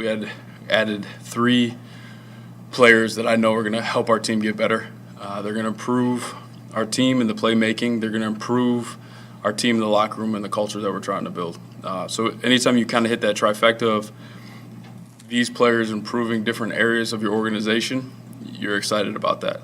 We had added 3 players that I know are going to help our team get better. They're going to improve our team in the playmaking. They're going to improve our team in the locker room and the culture that we're trying to build. So anytime you kind of hit that trifecta of these players improving different areas of your organization, you're excited about that.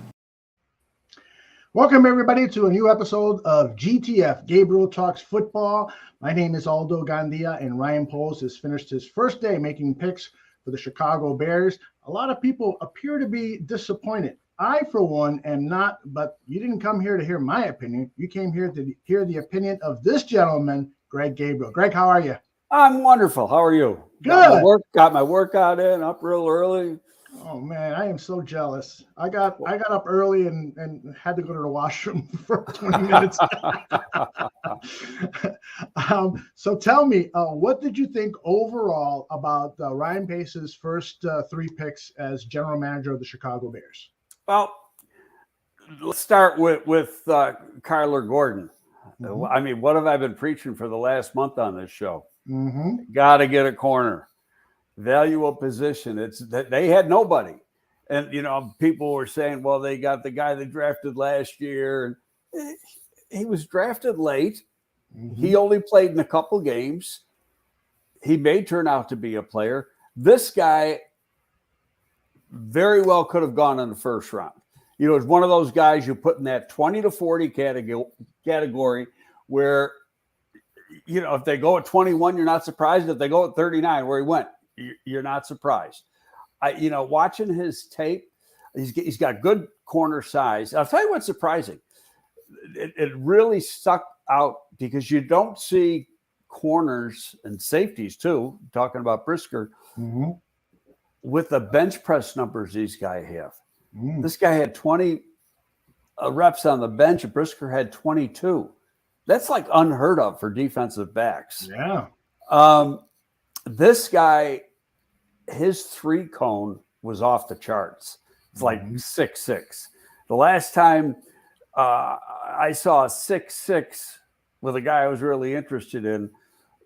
Welcome, everybody, to a new episode of GTF, Gabriel Talks Football. My name is Aldo Gandia, and Ryan Poles has finished his first day making picks for the Chicago Bears. A lot of people appear to be disappointed. I, for one, am not, but you didn't come here to hear my opinion. You came here to hear the opinion of this gentleman, Greg Gabriel. Greg, how are you? I'm wonderful. How are you? Good. Got my workout in, up real early. Oh man, I am so jealous. I got up early and had to go to the washroom for 20 minutes. So tell me, what did you think overall about Ryan Pace's first 3 picks as general manager of the Chicago Bears? Well, let's start with Kyler Gordon. Mm-hmm. I mean, what have I been preaching for the last month on this show? Mm-hmm. Got to get a corner. Value a position. It's that they had nobody. And, people were saying, well, they got the guy they drafted last year. And he was drafted late. Mm-hmm. He only played in a couple games. He may turn out to be a player. This guy very well could have gone in the first round. It's one of those guys you put in that 20 to 40 category where, if they go at 21, you're not surprised. If they go at 39, where he went, you're not surprised. Watching his tape, he's got good corner size. I'll tell you what's surprising. It really stuck out because you don't see corners and safeties too, talking about Brisker, mm-hmm. with the bench press numbers these guys have. Mm. This guy had 20 reps on the bench, and Brisker had 22. That's like unheard of for defensive backs. Yeah. This guy, his 3-cone was off the charts. It's like 6'6". The last time I saw a 6'6" with a guy I was really interested in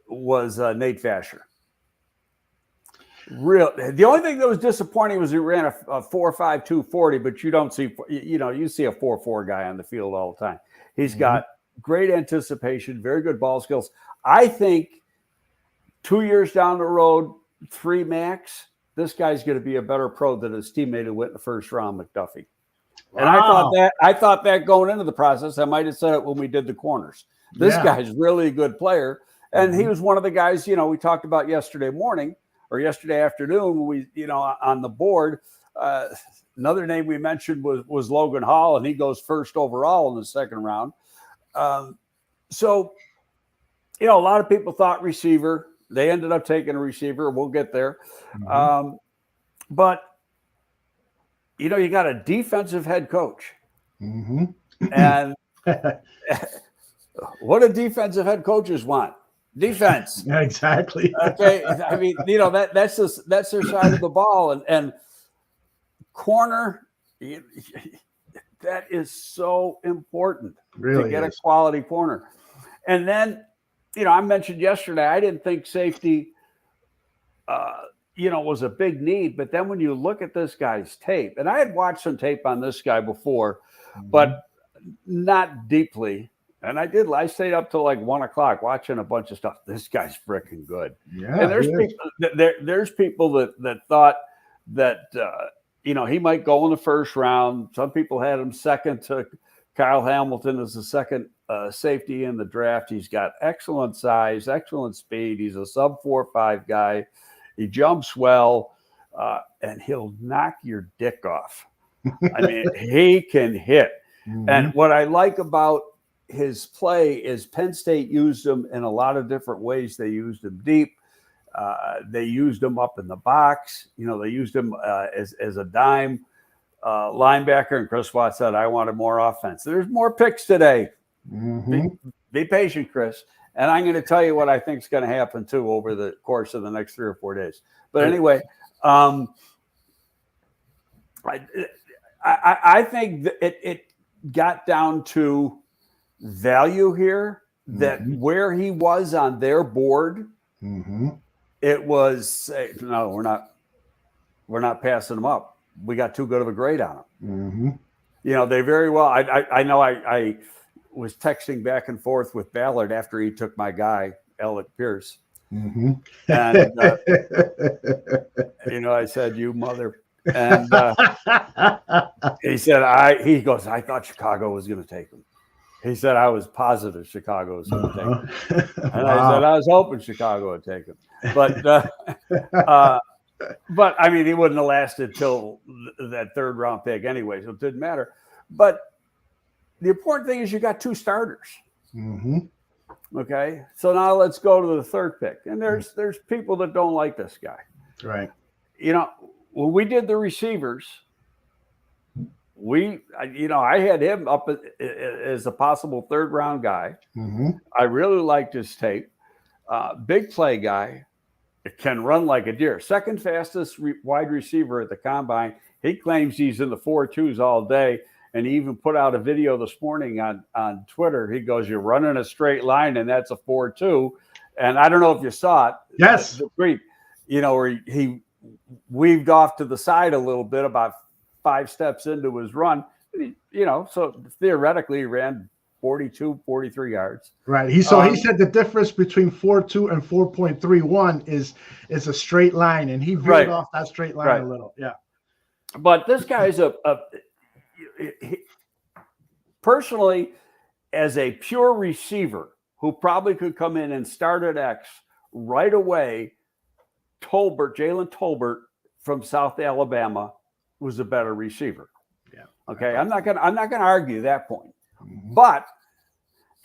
was Nate Vasher. The only thing that was disappointing was he ran a 4.5 240, but you don't see, you see a 4.4 guy on the field all the time. He's got great anticipation, very good ball skills. I think 2 years down the road, 3 max, this guy's going to be a better pro than his teammate who went in the first round, McDuffie. Wow. And I thought that going into the process. I might have said it when we did the corners. This guy's really a good player. And he was one of the guys, we talked about yesterday morning or yesterday afternoon when we, on the board. Another name we mentioned was Logan Hall, and he goes first overall in the second round. So, a lot of people thought receiver. They ended up taking a receiver. We'll get there. Mm-hmm. But, you got a defensive head coach. Mm-hmm. And what do defensive head coaches want? Defense. Yeah, exactly. Okay. I mean, that's their side of the ball. And corner, that is so important really to get a quality corner. And then, I mentioned yesterday, I didn't think safety, was a big need. But then when you look at this guy's tape, and I had watched some tape on this guy before, but not deeply. And I stayed up till like 1 o'clock watching a bunch of stuff. This guy's freaking good. Yeah. And there's people that thought that, he might go in the first round. Some people had him second to Kyle Hamilton as the second safety in the draft. He's got excellent size, excellent speed. He's a sub 4.5 guy. He jumps well, and he'll knock your dick off. I mean, he can hit. Mm-hmm. And what I like about his play is Penn State used him in a lot of different ways. They used him deep. They used him up in the box. They used him as a dime linebacker. And Chris Watt said, I wanted more offense. There's more picks today. Mm-hmm. Be patient, Chris. And I'm going to tell you what I think is going to happen, too, over the course of the next 3 or 4 days. But anyway, I think it got down to value here, that where he was on their board it was no, we're not passing them up. We got too good of a grade on them. Mm-hmm. You know, they very well. I know. I was texting back and forth with Ballard after he took my guy Alec Pierce, Mm-hmm. and you know, I said, "You mother," and he said, He goes, "I thought Chicago was going to take him." He said, "I was positive Chicago was going to take him," and Wow. I said, "I was hoping Chicago would take him," but I mean, he wouldn't have lasted till that third round pick anyway, so it didn't matter. But the important thing is you got 2 starters. Mm-hmm. Okay, so now let's go to the third pick, and there's people that don't like this guy. Right. You know, when we did the receivers, I had him up as a possible third round guy. Mm-hmm. I really liked his tape. Big play guy, can run like a deer. Second fastest wide receiver at the combine. He claims he's in the 4.2s all day. And he even put out a video this morning on Twitter. He goes, "You're running a straight line, and that's a 4.2." And I don't know if you saw it. Yes. The tweet, you know, where he weaved off to the side a little bit about 5 steps into his run. You know, so theoretically he ran 42, 43 yards. Right. He said the difference between 4.2 and 4.31 is a straight line, and he veered off that straight line a little. Yeah. But this guy's personally, as a pure receiver who probably could come in and start at X right away, Jalen Tolbert from South Alabama was a better receiver. Yeah. Okay. I'm not gonna argue that point. Mm-hmm. But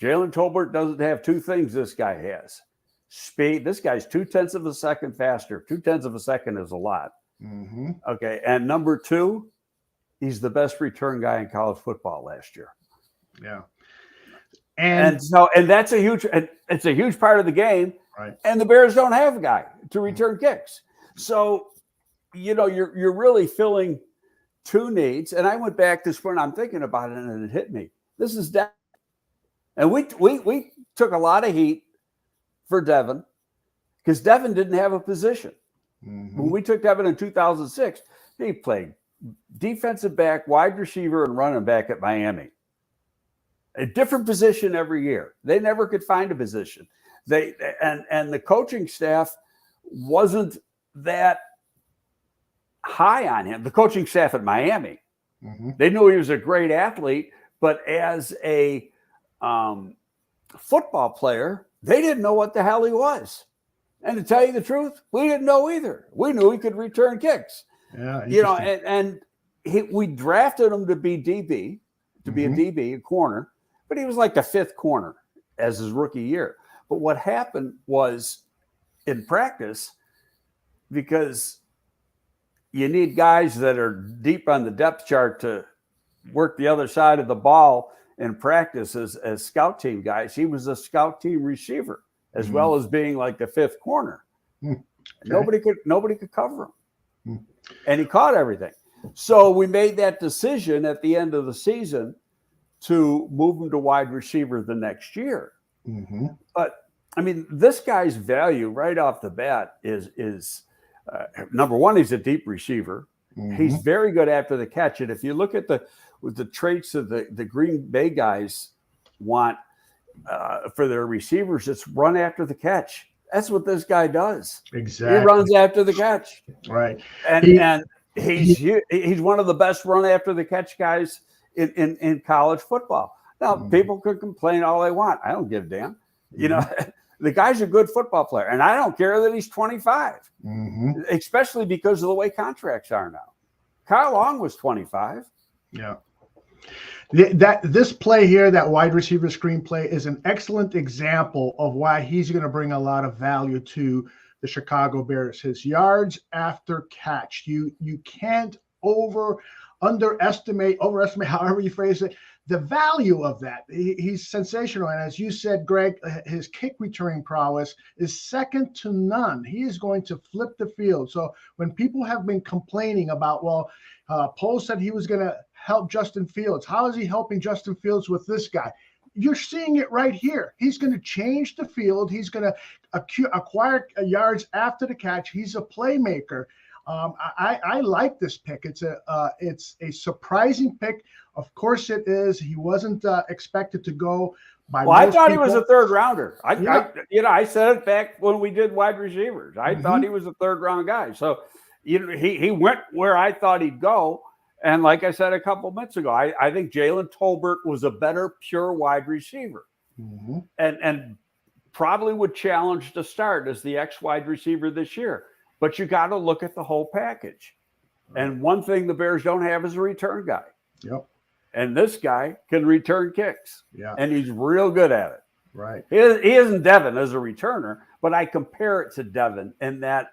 Jalen Tolbert doesn't have 2 things this guy has. Speed. This guy's 0.2 of a second faster. 0.2 of a second is a lot. Mm-hmm. Okay. And number 2, he's the best return guy in college football last year. Yeah. And that's it's a huge part of the game. Right. And the Bears don't have a guy to return kicks. So, you know, you're really filling 2 needs. And I went back this morning, I'm thinking about it, and it hit me. This is Devin. And we took a lot of heat for Devin because Devin didn't have a position. Mm-hmm. When we took Devin in 2006, he played defensive back, wide receiver, and running back at Miami. A different position every year. They never could find a position. And the coaching staff wasn't that high on him. The coaching staff at Miami, mm-hmm. they knew he was a great athlete, but as a football player, they didn't know what the hell he was. And to tell you the truth, we didn't know either. We knew he could return kicks. Yeah, you know, and we drafted him to be DB, to be a DB, a corner, but he was like the 5th corner as his rookie year. But what happened was in practice, because you need guys that are deep on the depth chart to work the other side of the ball in practice as scout team guys. He was a scout team receiver as well as being like the 5th corner. Okay. Nobody could cover him. And he caught everything. So we made that decision at the end of the season to move him to wide receiver the next year. Mm-hmm. But I mean, this guy's value right off the bat is number one, he's a deep receiver. Mm-hmm. He's very good after the catch. And if you look at the traits of the Green Bay guys want for their receivers, it's run after the catch. That's what this guy does. Exactly. He runs after the catch. Right. And he's one of the best run after the catch guys in college football. Now, people could complain all they want. I don't give a damn. You know, the guy's a good football player. And I don't care that he's 25, especially because of the way contracts are now. Kyle Long was 25. Yeah. This play here, that wide receiver screen play, is an excellent example of why he's going to bring a lot of value to the Chicago Bears. His yards after catch. You can't overestimate, however you phrase it, the value of that. He's sensational. And as you said, Greg, his kick returning prowess is second to none. He is going to flip the field. So when people have been complaining about, Poe said he was going to help Justin Fields. How is he helping Justin Fields with this guy? you're seeing it right here. He's going to change the field. He's going to acquire yards after the catch. He's a playmaker. I like this pick. It's a surprising pick. Of course it is. He wasn't expected to go by. Well, I thought people. he was a third rounder. I said it back when we did wide receivers. I thought he was a third round guy. So he went where I thought he'd go. And like I said a couple minutes ago, I think Jalen Tolbert was a better pure wide receiver, and probably would challenge to start as the X wide receiver this year. But you got to look at the whole package. And one thing the Bears don't have is a return guy. Yep. And this guy can return kicks. Yeah. And he's real good at it. Right. He isn't Devin as a returner, but I compare it to Devin in that,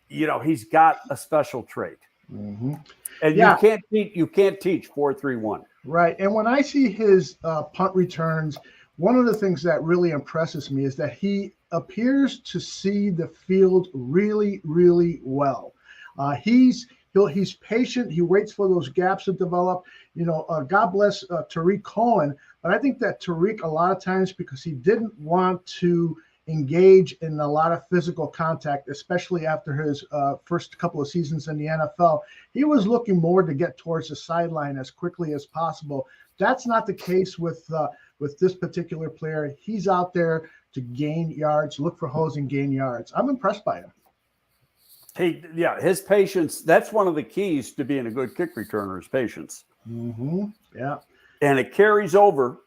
he's got a special trait. And you can't teach 4-3-1. Right. And when I see his punt returns, one of the things that really impresses me is that he appears to see the field really, really well. He's patient. He waits for those gaps to develop. God bless Tariq Cohen, but I think that Tariq, a lot of times, because he didn't want to engage in a lot of physical contact, especially after his first couple of seasons in the NFL, he was looking more to get towards the sideline as quickly as possible. That's not the case with this particular player. He's out there to gain yards, look for holes and gain yards. I'm impressed by him. His patience, that's one of the keys to being a good kick returner is patience. Yeah. And it carries over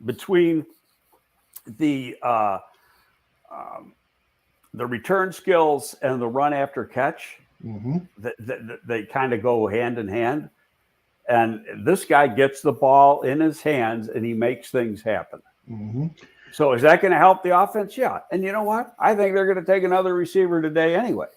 between the return skills and the run after catch. They kind of go hand in hand. And this guy gets the ball in his hands and he makes things happen. So is that going to help the offense? Yeah. And you know what? I think they're going to take another receiver today anyway.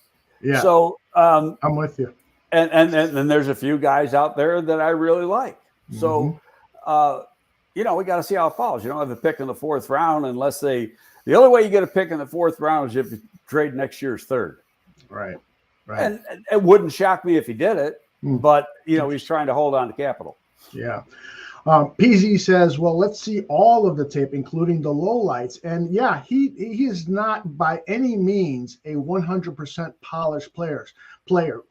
Yeah. So I'm with you. And there's a few guys out there that I really like. So, we got to see how it falls. You don't have a pick in the fourth round unless the only way you get a pick in the fourth round is if you trade next year's third. Right. And it wouldn't shock me if he did it, but, he's trying to hold on to capital. Yeah. PZ says, well, let's see all of the tape, including the lowlights. And yeah, he is not by any means a 100% polished player.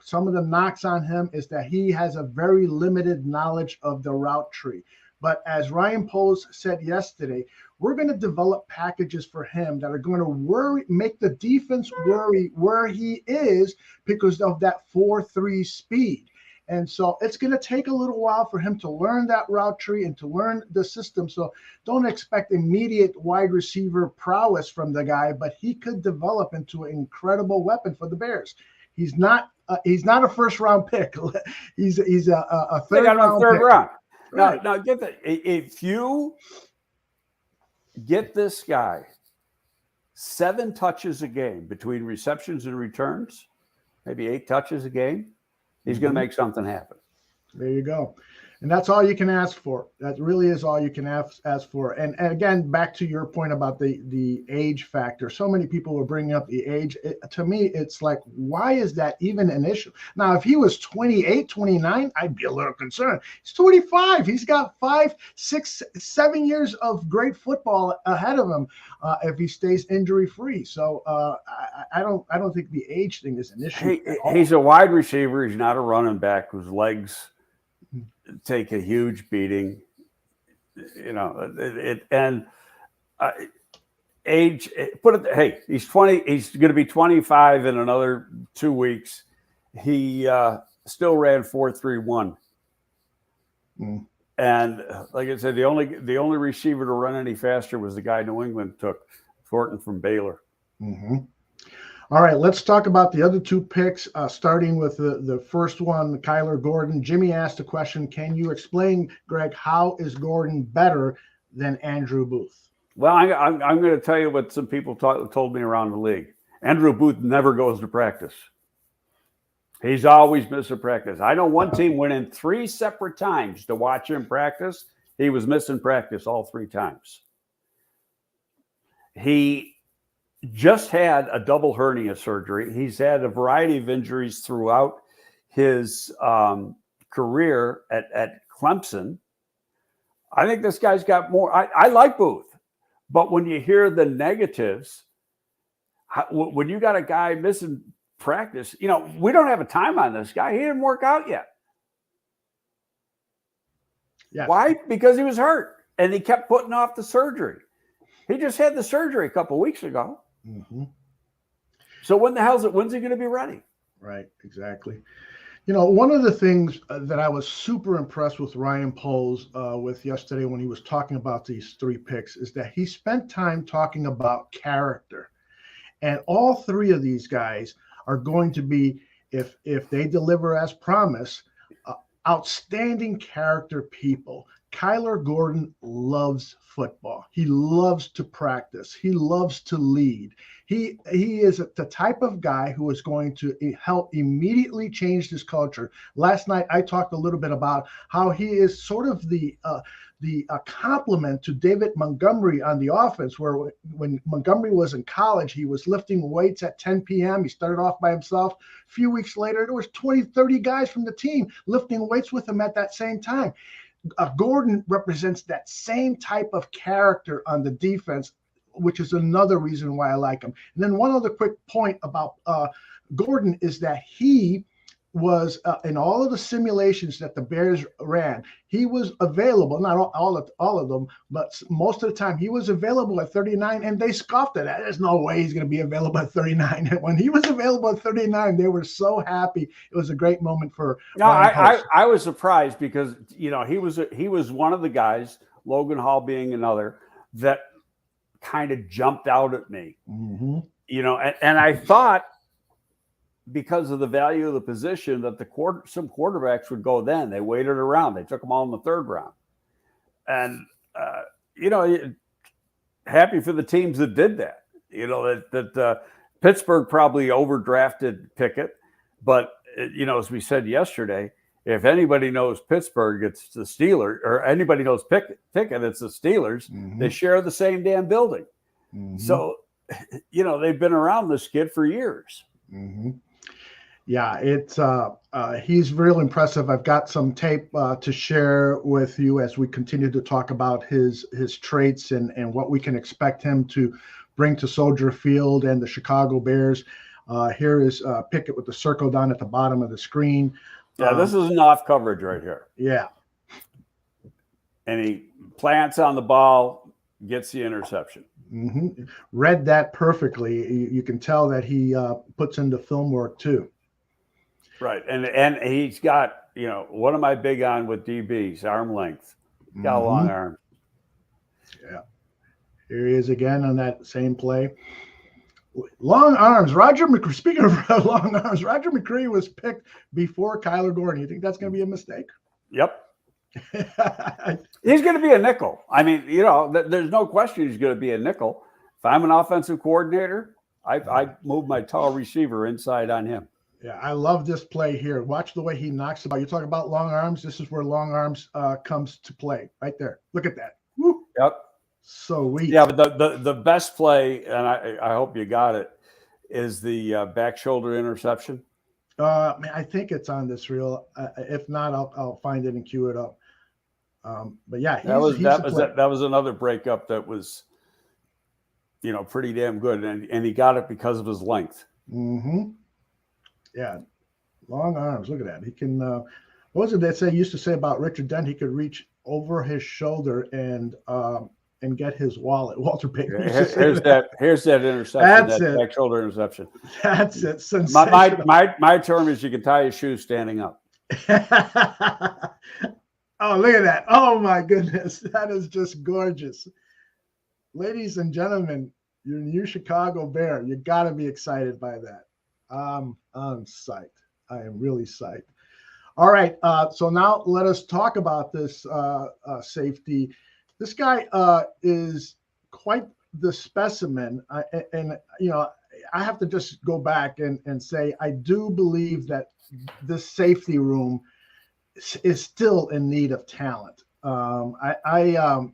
Some of the knocks on him is that he has a very limited knowledge of the route tree. But as Ryan Poles said yesterday, we're going to develop packages for him that are going to make the defense worry where he is because of that 4-3 speed. And so it's going to take a little while for him to learn that route tree and to learn the system. So don't expect immediate wide receiver prowess from the guy, but he could develop into an incredible weapon for the Bears. He's not a first round pick. He's a third round pick. Right. Now get that. If you get this guy 7 touches a game between receptions and returns, maybe 8 touches a game, he's going to make something happen. There you go. And that's all you can ask for. That really is all you can ask for. And again, back to your point about the age factor. So many people were bringing up the age. To me, it's like, why is that even an issue? Now, if he was 28, 29, I'd be a little concerned. He's 25. He's got 5, 6, 7 years of great football ahead of him if he stays injury free. So I don't think the age thing is an issue. He's a wide receiver. He's not a running back whose legs take a huge beating, age. He's 20. He's going to be 25 in another 2 weeks. He still ran 4.31, and like I said, the only receiver to run any faster was the guy New England took, Thornton from Baylor. All right, let's talk about the other 2 picks, starting with the first one, Kyler Gordon. Jimmy asked a question, can you explain, Greg, how is Gordon better than Andrew Booth? Well, I'm going to tell you what some people told me around the league. Andrew Booth never goes to practice. He's always missing practice. I know one team went in 3 separate times to watch him practice. He was missing practice all 3 times. He just had a double hernia surgery. He's had a variety of injuries throughout his career at Clemson. I think this guy's got more. I like Booth, but when you hear the negatives, when you got a guy missing practice, we don't have a time on this guy. He didn't work out yet. Yes. Why? Because he was hurt, and he kept putting off the surgery. He just had the surgery a couple of weeks ago. Mm-hmm. So when's he going to be ready? Right, exactly. One of the things that I was super impressed with Ryan Poles with yesterday when he was talking about these 3 picks is that he spent time talking about character. And all 3 of these guys are going to be, if they deliver as promised, outstanding character people. Kyler Gordon loves football. He loves to practice. He loves to lead. He is the type of guy who is going to help immediately change this culture. Last night, I talked a little bit about how he is sort of the complement to David Montgomery on the offense, where when Montgomery was in college, he was lifting weights at 10 p.m. He started off by himself. A few weeks later, there was 20, 30 guys from the team lifting weights with him at that same time. Gordon represents that same type of character on the defense, which is another reason why I like him. And then one other quick point about Gordon is that he was in all of the simulations that the Bears ran, he was available, not all of them, but most of the time he was available at 39, and they scoffed at that. There's no way he's going to be available at 39. And when he was available at 39, they were so happy. It was a great moment for I was surprised because, he was one of the guys, Logan Hall being another, that kind of jumped out at me. Mm-hmm. And I thought, because of the value of the position, that some quarterbacks would go then. They waited around. They took them all in the 3rd round. And, happy for the teams that did that. That Pittsburgh probably overdrafted Pickett. But, as we said yesterday, if anybody knows Pittsburgh, it's the Steelers. Or anybody knows Pickett, it's the Steelers. Mm-hmm. They share the same damn building. Mm-hmm. So, they've been around this kid for years. Mm-hmm. Yeah, it's he's real impressive. I've got some tape to share with you as we continue to talk about his traits and what we can expect him to bring to Soldier Field and the Chicago Bears. Here is Pickett with the circle down at the bottom of the screen. Yeah, this is an off coverage right here. Yeah. And he plants on the ball, gets the interception. Mm-hmm. Read that perfectly. You can tell that he puts into film work too. Right. And he's got, what am I big on with DBs? Arm length. He's got a long arm. Yeah. Here he is again on that same play. Long arms. Speaking of long arms, Roger McCree was picked before Kyler Gordon. You think that's going to be a mistake? Yep. He's going to be a nickel. I mean, there's no question he's going to be a nickel. If I'm an offensive coordinator, I move my tall receiver inside on him. Yeah, I love this play here. Watch the way he knocks the ball. You're talking about long arms. This is where long arms comes to play right there. Look at that. Woo. Yep. Sweet. Yeah, but the best play, and I hope you got it, is the back shoulder interception. I think it's on this reel. If not, I'll find it and cue it up. But yeah, that was another breakup that was, pretty damn good, and he got it because of his length. Mm-hmm. Yeah, long arms. Look at that. He can. What was it they used to say about Richard Dent? He could reach over his shoulder and get his wallet. Walter Payton. Here's that interception. That's that it. Back shoulder interception. That's it. Sensational. My term is you can tie your shoes standing up. Oh, look at that. Oh my goodness. That is just gorgeous. Ladies and gentlemen, your new Chicago Bear. You got to be excited by that. I'm psyched. I am really psyched. All right. So now let us talk about this safety. This guy is quite the specimen. I have to just go back and say, I do believe that this safety room is still in need of talent. I'm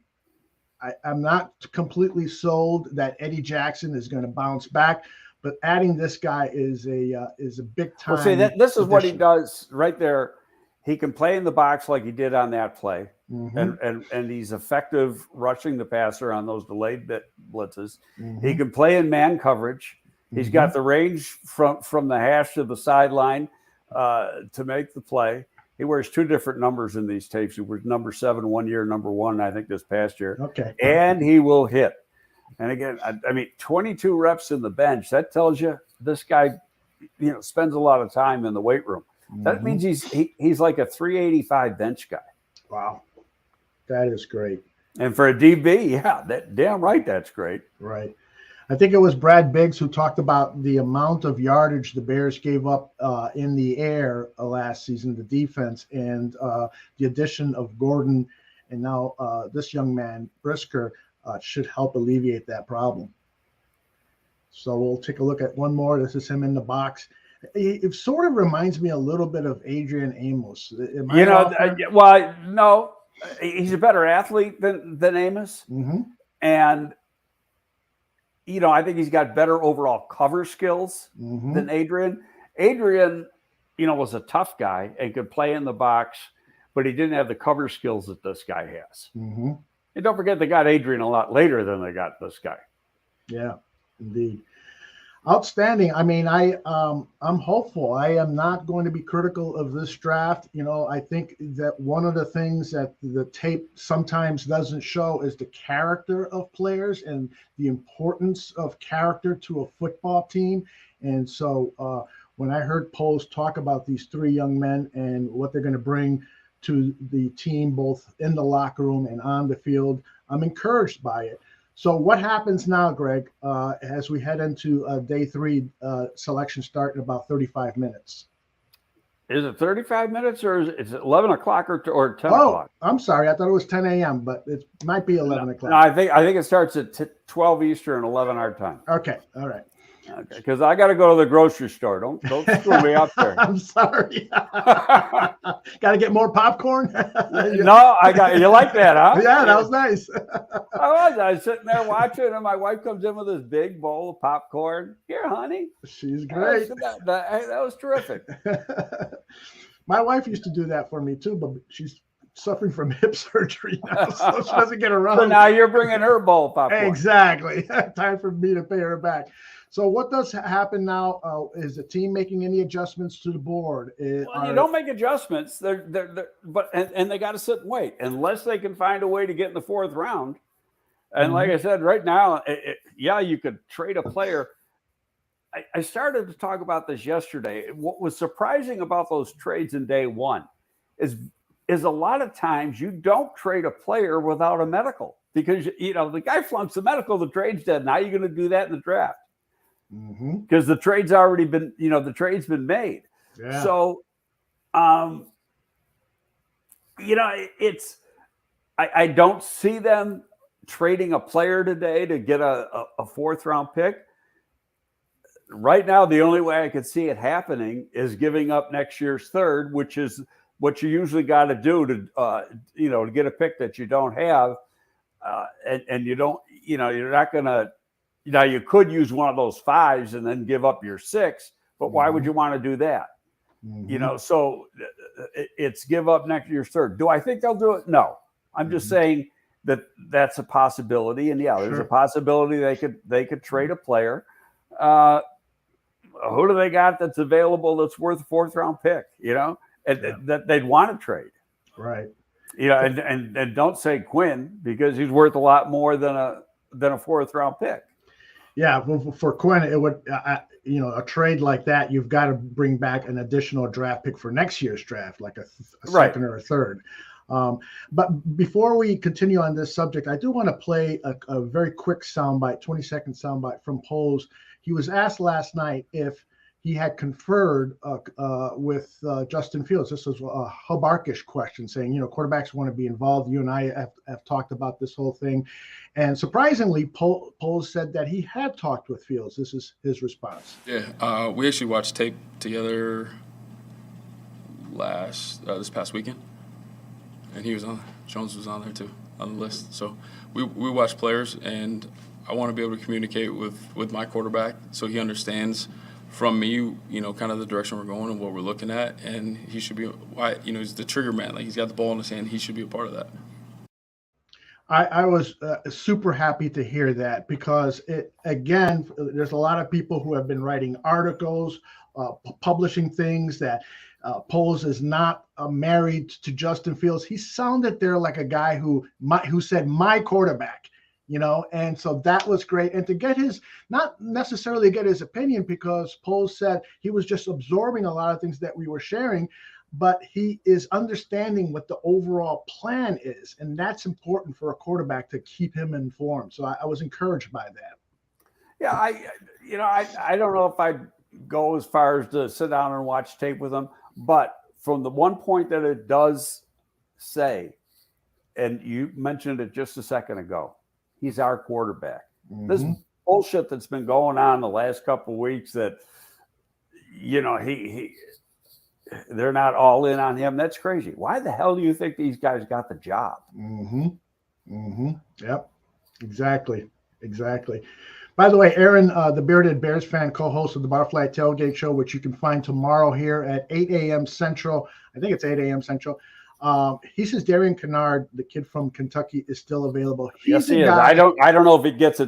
not completely sold that Eddie Jackson is going to bounce back. But adding this guy is a big time. Well, see, this is what he does right there. He can play in the box like he did on that play, Mm-hmm. and he's effective rushing the passer on those delayed blitzes. Mm-hmm. He can play in man coverage. He's got the range from the hash to the sideline to make the play. He wears 2 different numbers in these tapes. He wears number 7 one year, number 1, I think, this past year. Okay. And he will hit. And again, I mean, 22 reps in the bench. That tells you this guy, spends a lot of time in the weight room. That means he's like a 385 bench guy. Wow. That is great. And for a DB, yeah, damn right, that's great. Right. I think it was Brad Biggs who talked about the amount of yardage the Bears gave up in the air last season, the defense, and the addition of Gordon and now this young man, Brisker, should help alleviate that problem. So we'll take a look at one more. This is him in the box. It sort of reminds me a little bit of Adrian Amos. Well, no, he's a better athlete than Amos. Mm-hmm. And, I think he's got better overall cover skills than Adrian. Adrian, was a tough guy and could play in the box, but he didn't have the cover skills that this guy has. Mm-hmm. And don't forget, they got Adrian a lot later than they got this guy. Yeah, indeed. Outstanding. I mean, I'm hopeful. I am not going to be critical of this draft. I think that one of the things that the tape sometimes doesn't show is the character of players and the importance of character to a football team. And so when I heard Poles talk about these 3 young men and what they're going to bring to the team, both in the locker room and on the field, I'm encouraged by it. So what happens now, Greg, as we head into day 3 selection start in about 35 minutes? Is it 35 minutes or is it 11 o'clock or 10 o'clock? Oh, I'm sorry. I thought it was 10 a.m., but it might be 11 o'clock. No, I think it starts at 12 Eastern, 11 our time. Okay. All right. Okay, because I got to go to the grocery store. Don't screw me up there. I'm sorry. Got to get more popcorn. No, you like that, huh? Yeah, that was nice. I was sitting there watching, and my wife comes in with this big bowl of popcorn. Here, honey. She's great. That was terrific. My wife used to do that for me too, but she's suffering from hip surgery now, so she doesn't get around. So now you're bringing her bowl of popcorn. Exactly. Time for me to pay her back. So what does happen now? Is the team making any adjustments to the board? You don't make adjustments. But they got to sit and wait unless they can find a way to get in the 4th round. And like I said, right now, you could trade a player. I started to talk about this yesterday. What was surprising about those trades in day 1 is a lot of times you don't trade a player without a medical because the guy flunks the medical, the trade's dead. Now you're going to do that in the draft. Because the trade's already been, the trade's been made. Yeah. So, it's, I don't see them trading a player today to get a 4th round pick. Right now, the only way I could see it happening is giving up next year's 3rd, which is what you usually got to do to get a pick that you don't have. And you don't, you're not going to, now you could use one of those 5s and then give up your 6, but why would you want to do that? So it's give up next year's 3rd. Do I think they'll do it? No. I'm just saying that's a possibility. And there's a possibility they could trade a player. Who do they got that's available that's worth a 4th round pick, that they'd want to trade. Right. And don't say Quinn because he's worth a lot more than a 4th round pick. Yeah, for Quinn, it would, a trade like that, you've got to bring back an additional draft pick for next year's draft, like a second or a 3rd. But before we continue on this subject, I do want to play a very quick soundbite, 20-second soundbite from Poles. He was asked last night if he had conferred with Justin Fields. This was a Hubarkish question saying, quarterbacks want to be involved. You and I have talked about this whole thing. And surprisingly, Poles said that he had talked with Fields. This is his response. Yeah, we actually watched tape together this past weekend. And he was on there. Jones was on there too, on the list. So we watch players, and I want to be able to communicate with my quarterback so he understands from me, kind of the direction we're going and what we're looking at, and he should be, he's the trigger man. Like, he's got the ball in his hand. He should be a part of that. I was super happy to hear that, because there's a lot of people who have been writing articles, publishing things that Poles is not married to Justin Fields. He sounded there like a guy who said my quarterback, and so that was great. And to get not necessarily get his opinion, because Poles said he was just absorbing a lot of things that we were sharing, but he is understanding what the overall plan is. And that's important for a quarterback, to keep him informed. So I was encouraged by that. Yeah. I don't know if I'd go as far as to sit down and watch tape with him, but from the one point that it does say, and you mentioned it just a second ago, he's our quarterback. Mm-hmm. This bullshit that's been going on the last couple of weeks that, they're not all in on him. That's crazy. Why the hell do you think these guys got the job? Mm-hmm. Mm-hmm. Yep. Exactly. By the way, Aaron, the Bearded Bears fan, co-host of the Butterfly Tailgate Show, which you can find tomorrow here at 8 a.m. Central. I think it's 8 a.m. Central. He says Darian Kennard, the kid from Kentucky, is still available. Yes, he is. I don't know if it gets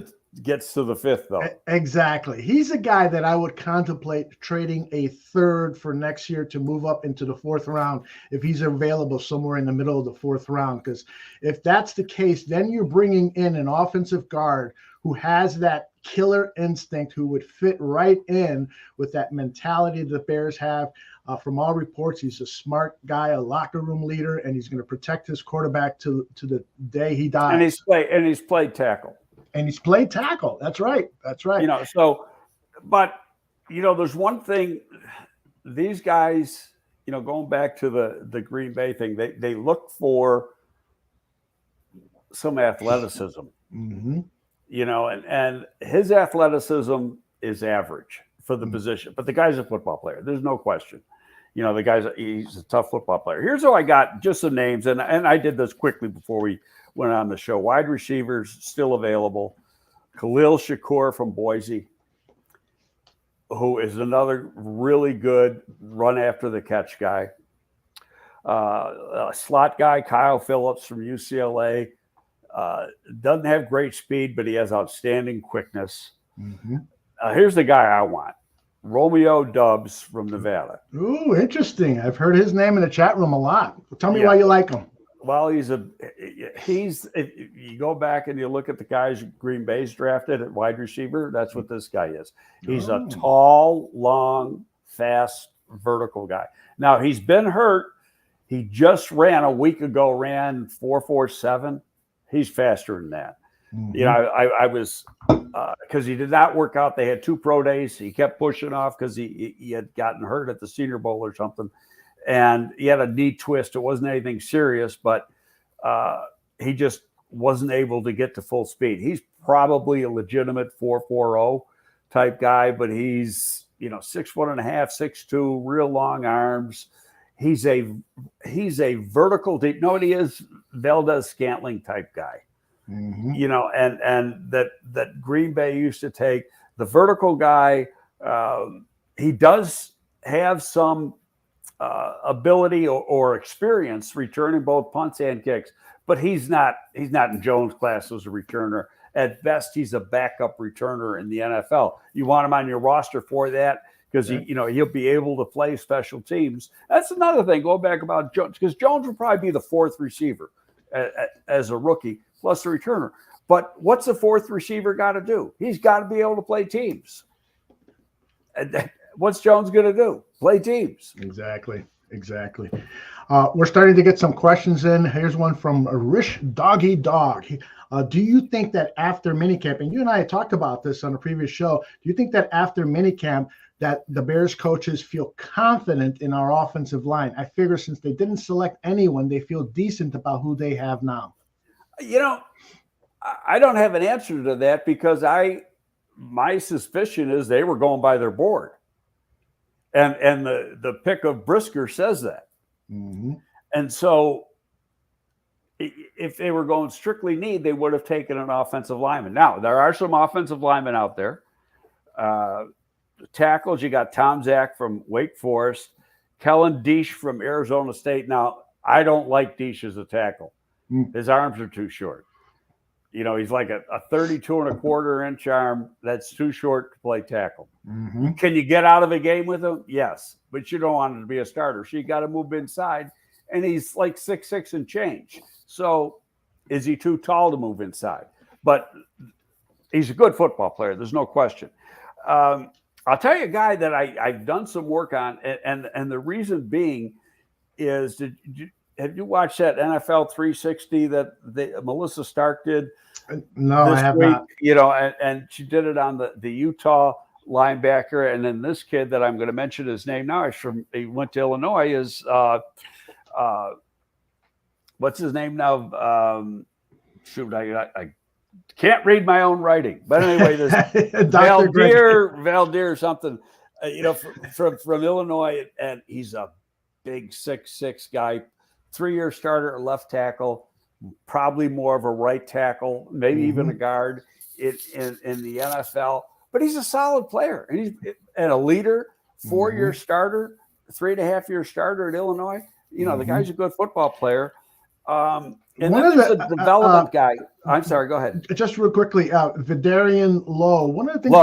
to the fifth, though. Exactly. He's a guy that I would contemplate trading a third for next year to move up into the fourth round if he's available somewhere in the middle of the fourth round. Because if that's the case, then you're bringing in an offensive guard who has that killer instinct, who would fit right in with that mentality the Bears have. From all reports, he's a smart guy, a locker room leader, and he's going to protect his quarterback to the day he dies. And he's played tackle. And he's played tackle. That's right. But there's one thing, these guys, going back to the Green Bay thing, they look for some athleticism, mm-hmm. And his athleticism is average for the position, but the guy's a football player. There's no question. He's a tough football player. Here's how I got just some names, and I did this quickly before we went on the show. Wide receivers still available. Khalil Shakur from Boise, who is another really good run after the catch guy. A slot guy, Kyle Phillips from UCLA. Doesn't have great speed, but he has outstanding quickness. Mm-hmm. Here's the guy I want. Romeo Doubs from Nevada. Ooh, interesting. I've heard his name in the chat room a lot. Tell me why you like him. Well, if you go back and you look at the guys Green Bay's drafted at wide receiver, that's what this guy is. He's a tall, long, fast, vertical guy. Now, he's been hurt. He just ran 4.47. He's faster than that. Mm-hmm. I was because he did not work out. They had 2 pro days. He kept pushing off because he had gotten hurt at the Senior Bowl or something. And he had a knee twist. It wasn't anything serious, but he just wasn't able to get to full speed. He's probably a legitimate 4.40 type guy, but he's 6'1.5", 6'2", real long arms. He's a vertical deep. No, he is Valdez-Scantling type guy. Mm-hmm. And that Green Bay used to take the vertical guy. He does have some ability or experience returning both punts and kicks, but he's not in Jones' class as a returner. At best, he's a backup returner in the NFL. You want him on your roster for that because he'll be able to play special teams. That's another thing. Go back about Jones, because Jones will probably be the 4th receiver as a rookie, plus the returner. But what's the 4th receiver got to do? He's got to be able to play teams. And what's Jones going to do? Play teams. Exactly. We're starting to get some questions in. Here's one from Rish Doggy Dog. Do you think that after minicamp, and you and I had talked about this on a previous show, do you think that after minicamp that the Bears coaches feel confident in our offensive line? I figure since they didn't select anyone, they feel decent about who they have now. I don't have an answer to that because my suspicion is they were going by their board. And the pick of Brisker says that. Mm-hmm. And so if they were going strictly need, they would have taken an offensive lineman. Now, there are some offensive linemen out there. tackles, you got Tom Zach from Wake Forest, Kellen Deesh from Arizona State. Now, I don't like Deesh as a tackle. His arms are too short. You know, he's like a 32.25-inch arm that's too short to play tackle. Can you get out of a game with him? Yes, but you don't want him to be a starter. So you got to move inside, and he's like 6'6" and change. So is he too tall to move inside? But he's a good football player. There's no question. I'll tell you a guy that I've done some work on, and the reason being is, have you watched that NFL 360 that Melissa Stark did? No, I have not. You know, and she did it on the Utah linebacker, and then this kid that I'm going to mention his name now. He went to Illinois. Is what's his name now? Shoot, I can't read my own writing. But anyway, this Valdir something, you know, from Illinois, and he's a big 6'6" guy, 3-year starter at left tackle, probably more of a right tackle, maybe even a guard in the NFL. But he's a solid player, and he's a leader, 4-year starter, 3.5-year starter at Illinois. You know, the guy's a good football player. And then there's a development guy. I'm sorry, go ahead. Just real quickly, Vidarian Lowe. One of the things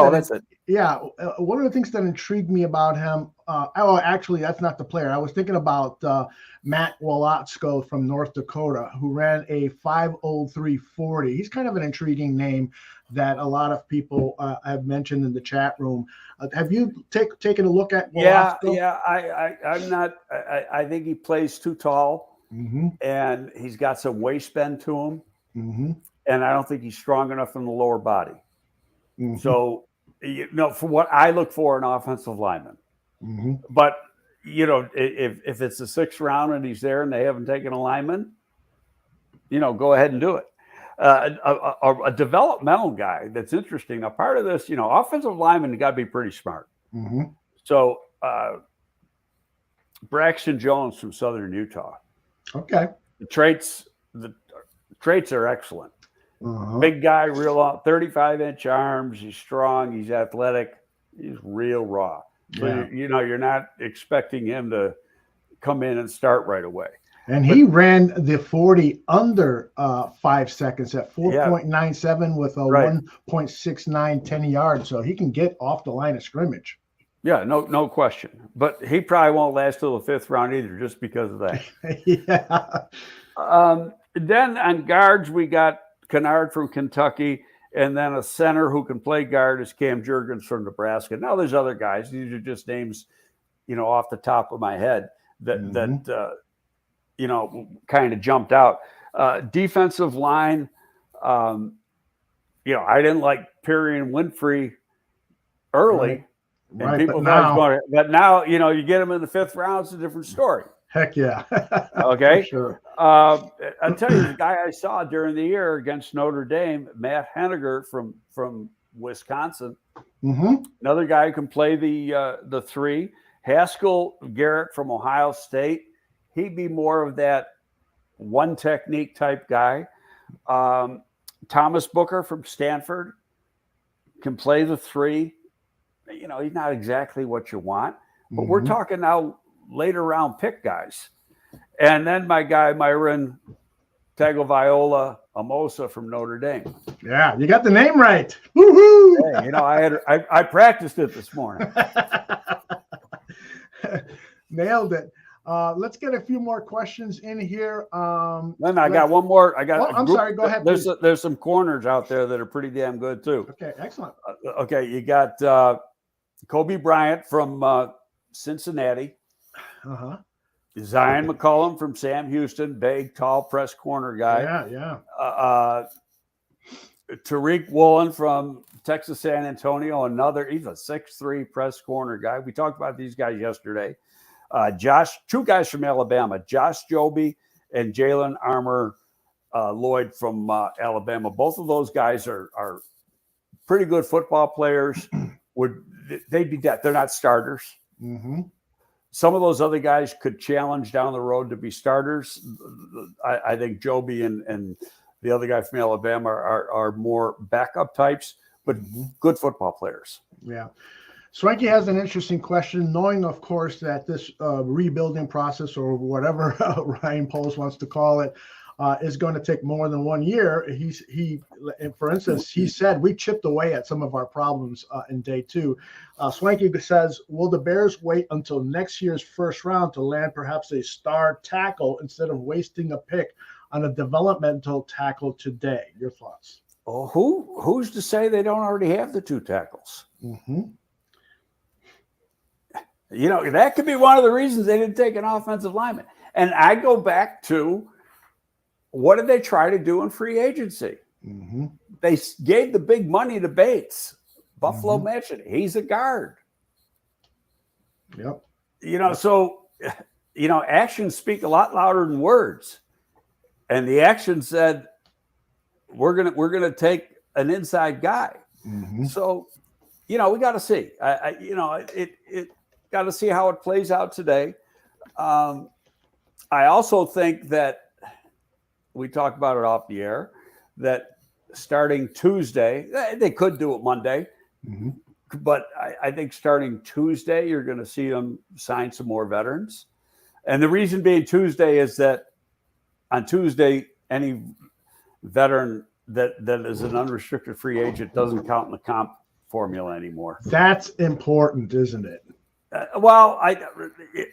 one of the things that intrigued me about him, actually, that's not the player. I was thinking about Matt Wolotsko from North Dakota, who ran a 5:03.40. He's kind of an intriguing name that a lot of people have mentioned in the chat room. Have you taken a look at Wolotsko? Yeah. I'm not. I think he plays too tall. And he's got some waist bend to him, and I don't think he's strong enough in the lower body. So, you know, for what I look for in offensive lineman, but you know, if it's the 6th round and he's there and they haven't taken a lineman, you know, go ahead and do it. A developmental guy that's interesting. A part of this, you know, offensive linemen got to be pretty smart. So, Braxton Jones from Southern Utah. Okay. The traits are excellent. Big guy, real long, 35-inch arms. He's strong. He's athletic. He's real raw. So, you know, you're not expecting him to come in and start right away. And he ran the 40 under 5 seconds at 4.97 with a 1.69 10 yards. So he can get off the line of scrimmage. Yeah, no question. But he probably won't last till the 5th round either, just because of that. Then on guards, we got Kennard from Kentucky, and then a center who can play guard is Cam Jurgens from Nebraska. Now there's other guys. These are just names, you know, off the top of my head that you know, kind of jumped out. Defensive line, you know, I didn't like Perry and Winfrey early. And people but now, you know, you get them in the 5th round, it's a different story. Heck yeah. Okay. Sure. I'll tell you, the guy I saw during the year against Notre Dame, Matt Henniger from Wisconsin. Another guy who can play the 3. Haskell Garrett from Ohio State. He'd be more of that one technique type guy. Thomas Booker from Stanford can play the 3. You know, he's not exactly what you want, but we're talking now later round pick guys. And then my guy, Myron Tagovailoa Amosa from Notre Dame. Yeah, you got the name right. Woo-hoo! Hey, you know, I practiced it this morning. Nailed it. Let's get a few more questions in here. Then I got one more. I'm sorry. Go ahead. There's some corners out there that are pretty damn good too. Okay, excellent. Okay, you got Kobe Bryant from Cincinnati. Zion McCollum from Sam Houston, big, tall, press corner guy. Yeah. Tariq Woolen from Texas San Antonio, he's a 6'3" press corner guy. We talked about these guys yesterday. Two guys from Alabama, Josh Joby and Jalen Armour Lloyd from Alabama. Both of those guys are pretty good football players. They'd be dead. They're not starters. Some of those other guys could challenge down the road to be starters. I think Joby and the other guy from Alabama are more backup types, but good football players. Yeah. Swanky has an interesting question, knowing, of course, that this rebuilding process, or whatever Ryan Poles wants to call it, is going to take more than 1 year. For instance, he said we chipped away at some of our problems in day 2. Swanky says, will the Bears wait until next year's first round to land perhaps a star tackle instead of wasting a pick on a developmental tackle today? Your thoughts? Well, who's to say they don't already have the 2 tackles? Mm-hmm. You know, that could be one of the reasons they didn't take an offensive lineman. And I go back to, what did they try to do in free agency? Mm-hmm. They gave the big money to Bates. Buffalo mentioned he's a guard. Yep. You know, so, you know, actions speak a lot louder than words. And the action said, we're gonna take an inside guy. Mm-hmm. So, you know, we got to see. It got to see how it plays out today. I also think that we talked about it off the air, that starting Tuesday, they could do it Monday, but I think starting Tuesday, you're going to see them sign some more veterans. And the reason being Tuesday is that on Tuesday, any veteran that is an unrestricted free agent doesn't count in the comp formula anymore. That's important, isn't it?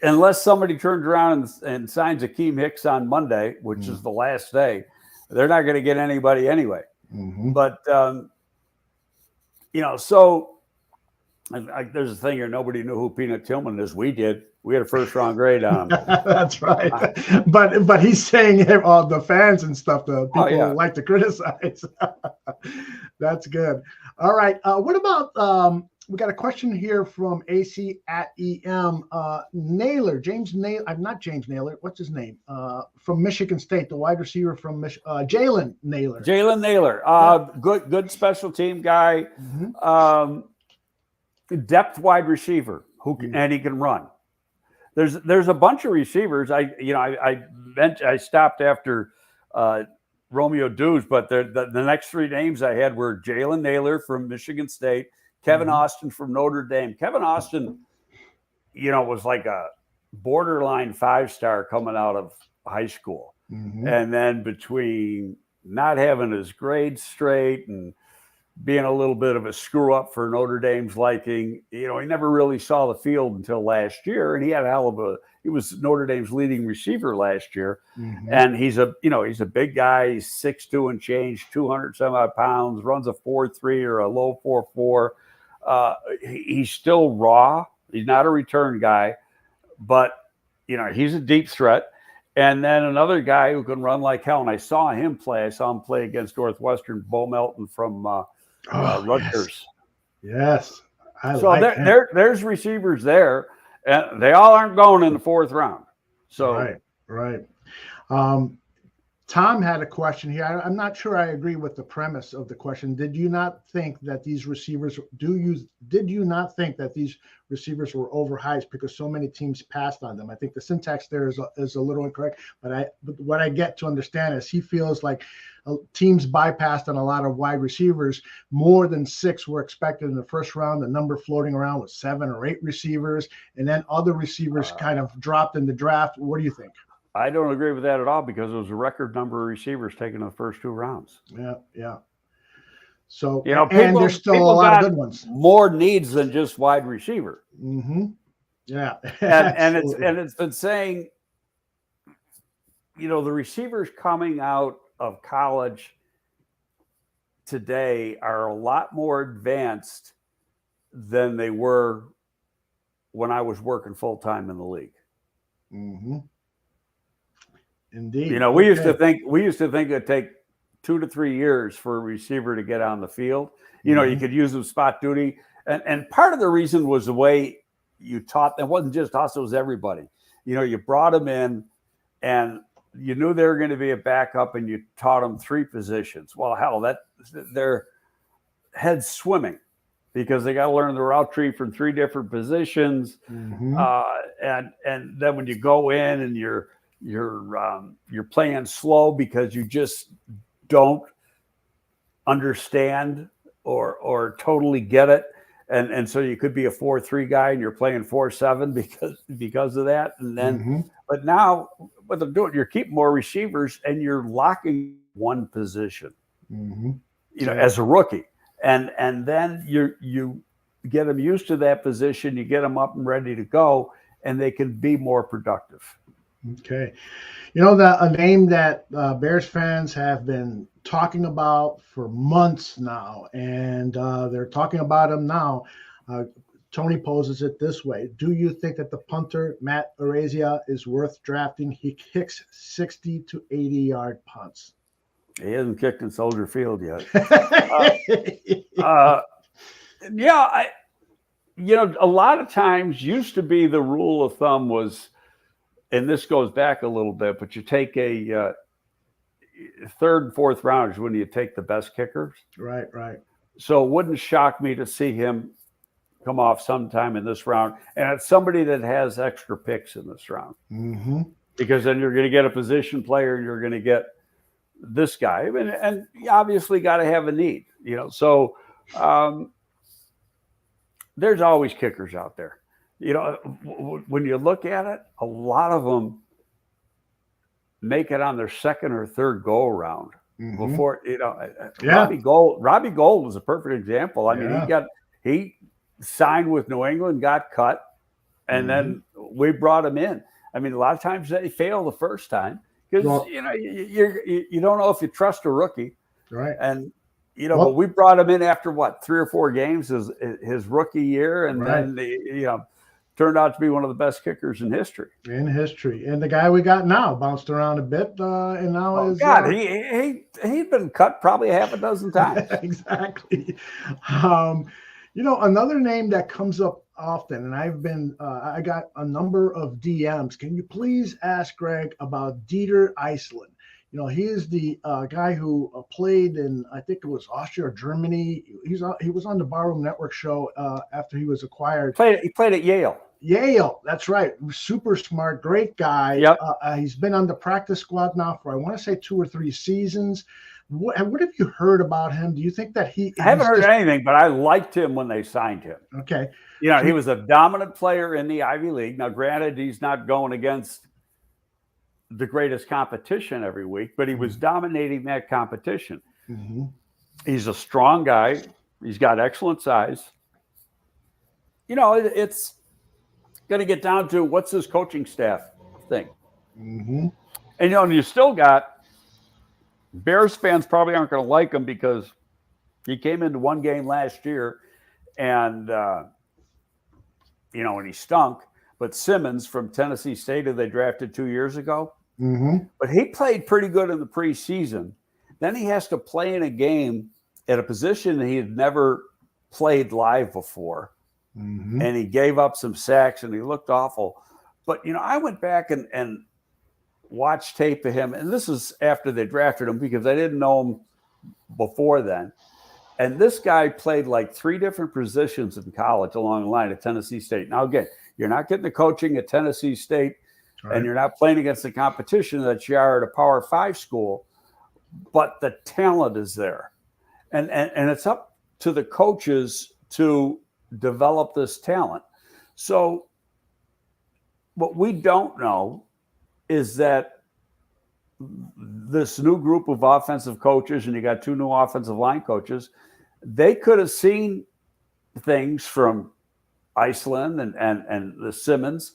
Unless somebody turns around and signs Akeem Hicks on Monday, which is the last day, they're not going to get anybody anyway. But, you know, so there's a thing here. Nobody knew who Peanut Tillman is. We did. We had a first-round grade on him. That's right. But he's saying all the fans and stuff, the people like to criticize. That's good. All right. What about we got a question here from AC at EM. Naylor, not James Naylor. What's his name? From Michigan State, the wide receiver from Jalen Naylor. Jalen Naylor. Good special team guy. Depth wide receiver and he can run. There's a bunch of receivers. I stopped after Romeo Dews, but the next 3 names I had were Jalen Naylor from Michigan State, Kevin Austin from Notre Dame. Kevin Austin, you know, was like a borderline 5-star coming out of high school. And then between not having his grades straight and being a little bit of a screw up for Notre Dame's liking, you know, he never really saw the field until last year. And he was Notre Dame's leading receiver last year. And he's a big guy. He's 6'2" and change, 200 some odd pounds, runs a 4.3 or a low 4.4. He's still raw. He's not a return guy, but, you know, he's a deep threat. And then another guy who can run like hell. And I saw him play against Northwestern, Bo Melton from Rutgers. Yes. There's receivers there, and they all aren't going in the 4th round. So right. Tom had a question here. I'm not sure I agree with the premise of the question. Did you not think that these receivers were overhyped because so many teams passed on them? I think the syntax there is a little incorrect, but what I get to understand is he feels like teams bypassed on a lot of wide receivers. More than 6 were expected in the first round. The number floating around was 7 or 8 receivers, and then other receivers kind of dropped in the draft. What do you think? I don't agree with that at all, because it was a record number of receivers taken in the first 2 rounds. Yeah. So, you know, and there's still a lot of good ones. More needs than just wide receiver. Yeah. and it's been saying, you know, the receivers coming out of college today are a lot more advanced than they were when I was working full-time in the league. Indeed. You know, we used to think it'd take 2 to 3 years for a receiver to get on the field. You know, you could use them spot duty. And part of the reason was the way you taught them. It wasn't just us, it was everybody. You know, you brought them in and you knew they were going to be a backup, and you taught them 3 positions. Well, hell, their head's swimming because they got to learn the route tree from 3 different positions. And then when you go in and you're playing slow because you just don't understand or totally get it, And so you could be a 4-3 guy and you're playing 4-7 because of that. And then, but now what they're doing, you're keeping more receivers and you're locking one position, as a rookie. And then you get them used to that position, you get them up and ready to go, and they can be more productive. Okay. A name that Bears fans have been talking about for months now, and they're talking about him now. Tony poses it this way. Do you think that the punter, Matt Araiza, is worth drafting? He kicks 60 to 80-yard punts. He hasn't kicked in Soldier Field yet. A lot of times used to be the rule of thumb was, and this goes back a little bit, but you take a third and fourth rounders when you take the best kickers. Right. So it wouldn't shock me to see him come off sometime in this round. And it's somebody that has extra picks in this round. Because then you're going to get a position player and you're going to get this guy. And you obviously got to have a need, So there's always kickers out there. When you look at it, a lot of them make it on their second or third go around before, Robbie Gold is a perfect example. I mean, he signed with New England, got cut, and then we brought him in. I mean, a lot of times they fail the first time because, you don't know if you trust a rookie. Right. And, but we brought him in after 3 or 4 games his rookie year. And then, turned out to be one of the best kickers in history. And the guy we got now bounced around a bit, and now is he'd been cut probably half a dozen times. Exactly. Another name that comes up often, and I got a number of DMs. Can you please ask Greg about Dieter Iceland? He is the guy who played in, I think it was Austria or Germany. He was on the Barroom Network show after he was acquired. He played at Yale. Yale, that's right. Super smart, great guy. Yep. He's been on the practice squad now for, I want to say, 2 or 3 seasons. What have you heard about him? Do you think that I haven't heard anything, but I liked him when they signed him. Okay. He was a dominant player in the Ivy League. Now, granted, he's not going against the greatest competition every week, but he was dominating that competition. He's a strong guy. He's got excellent size. It's going to get down to what's his coaching staff think. And, you still got Bears fans probably aren't going to like him because he came into one game last year and, and he stunk. But Simmons from Tennessee State, who they drafted 2 years ago, but he played pretty good in the preseason. Then he has to play in a game at a position that he had never played live before. And he gave up some sacks and he looked awful. But, I went back and watched tape of him. And this is after they drafted him because I didn't know him before then. And this guy played like 3 different positions in college along the line at Tennessee State. Now, again, you're not getting the coaching at Tennessee State, and you're not playing against the competition that you are at a Power 5 school, but the talent is there. And it's up to the coaches to develop this talent. So what we don't know is that this new group of offensive coaches, and you got 2 new offensive line coaches, they could have seen things from Iceland and the Simmons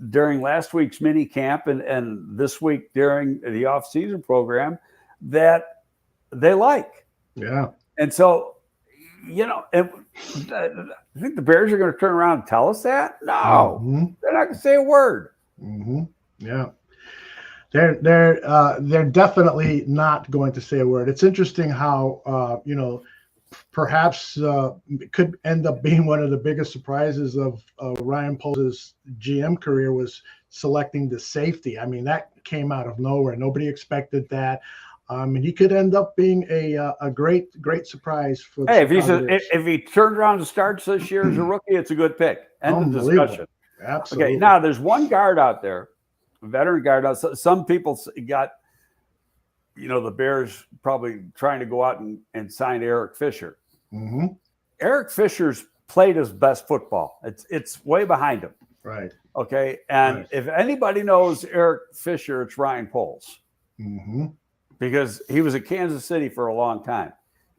during last week's mini camp and this week during the off-season program that they like. Yeah. And so, I think the Bears are going to turn around and tell us that? No, they're not going to say a word. Yeah. They're definitely not going to say a word. It's interesting how, perhaps it could end up being one of the biggest surprises of Ryan Poles' GM career was selecting the safety. I mean, that came out of nowhere. Nobody expected that. And he could end up being a great surprise for the if he turns around and starts this year as a rookie, it's a good pick. End of discussion. Absolutely. Okay, now there's one guard out there, a veteran guard. Some people got, the Bears probably trying to go out and sign Eric Fisher. Eric Fisher's played his best football. It's way behind him. Right. Okay. And Right. if anybody knows Eric Fisher, it's Ryan Poles. Mm-hmm. Because he was at Kansas City for a long time.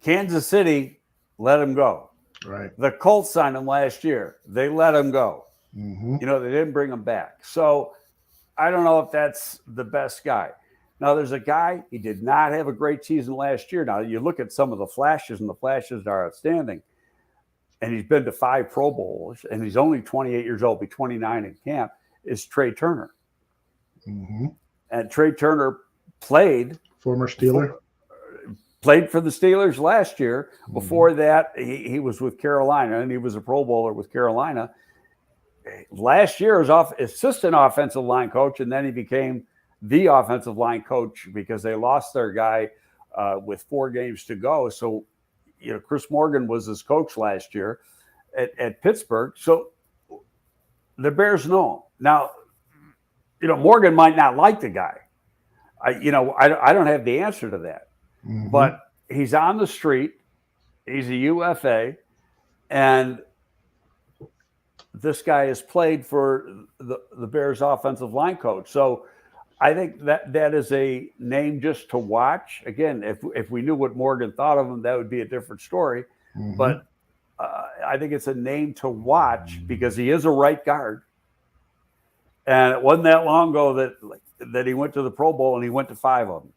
Kansas City let him go. Right. The Colts signed him last year. They let him go. Mm-hmm. You know, they didn't bring him back. So I don't know if that's the best guy. Now, there's a guy, he did not have a great season last year. Now, you look at some of the flashes, and the flashes are outstanding. And he's been to 5 Pro Bowls, and he's only 28 years old, be 29 in camp, is Trey Turner. Mm-hmm. And Trey Turner played Former Steeler. Played for the Steelers last year. Mm-hmm. Before that, he was with Carolina, and he was a Pro Bowler with Carolina. Last year, he was assistant offensive line coach, and then he became the offensive line coach because they lost their guy with 4 games to go. So, you know, Chris Morgan was his coach last year at Pittsburgh. So the Bears know him. Now, you know, Morgan might not like the guy. I don't have the answer to that. Mm-hmm. But he's on the street. He's a UFA. And this guy has played for the Bears offensive line coach. So I think that is a name just to watch. Again, if we knew what Morgan thought of him, that would be a different story. Mm-hmm. But I think it's a name to watch because he is a right guard. And it wasn't that long ago that he went to the Pro Bowl, and he went to 5 of them.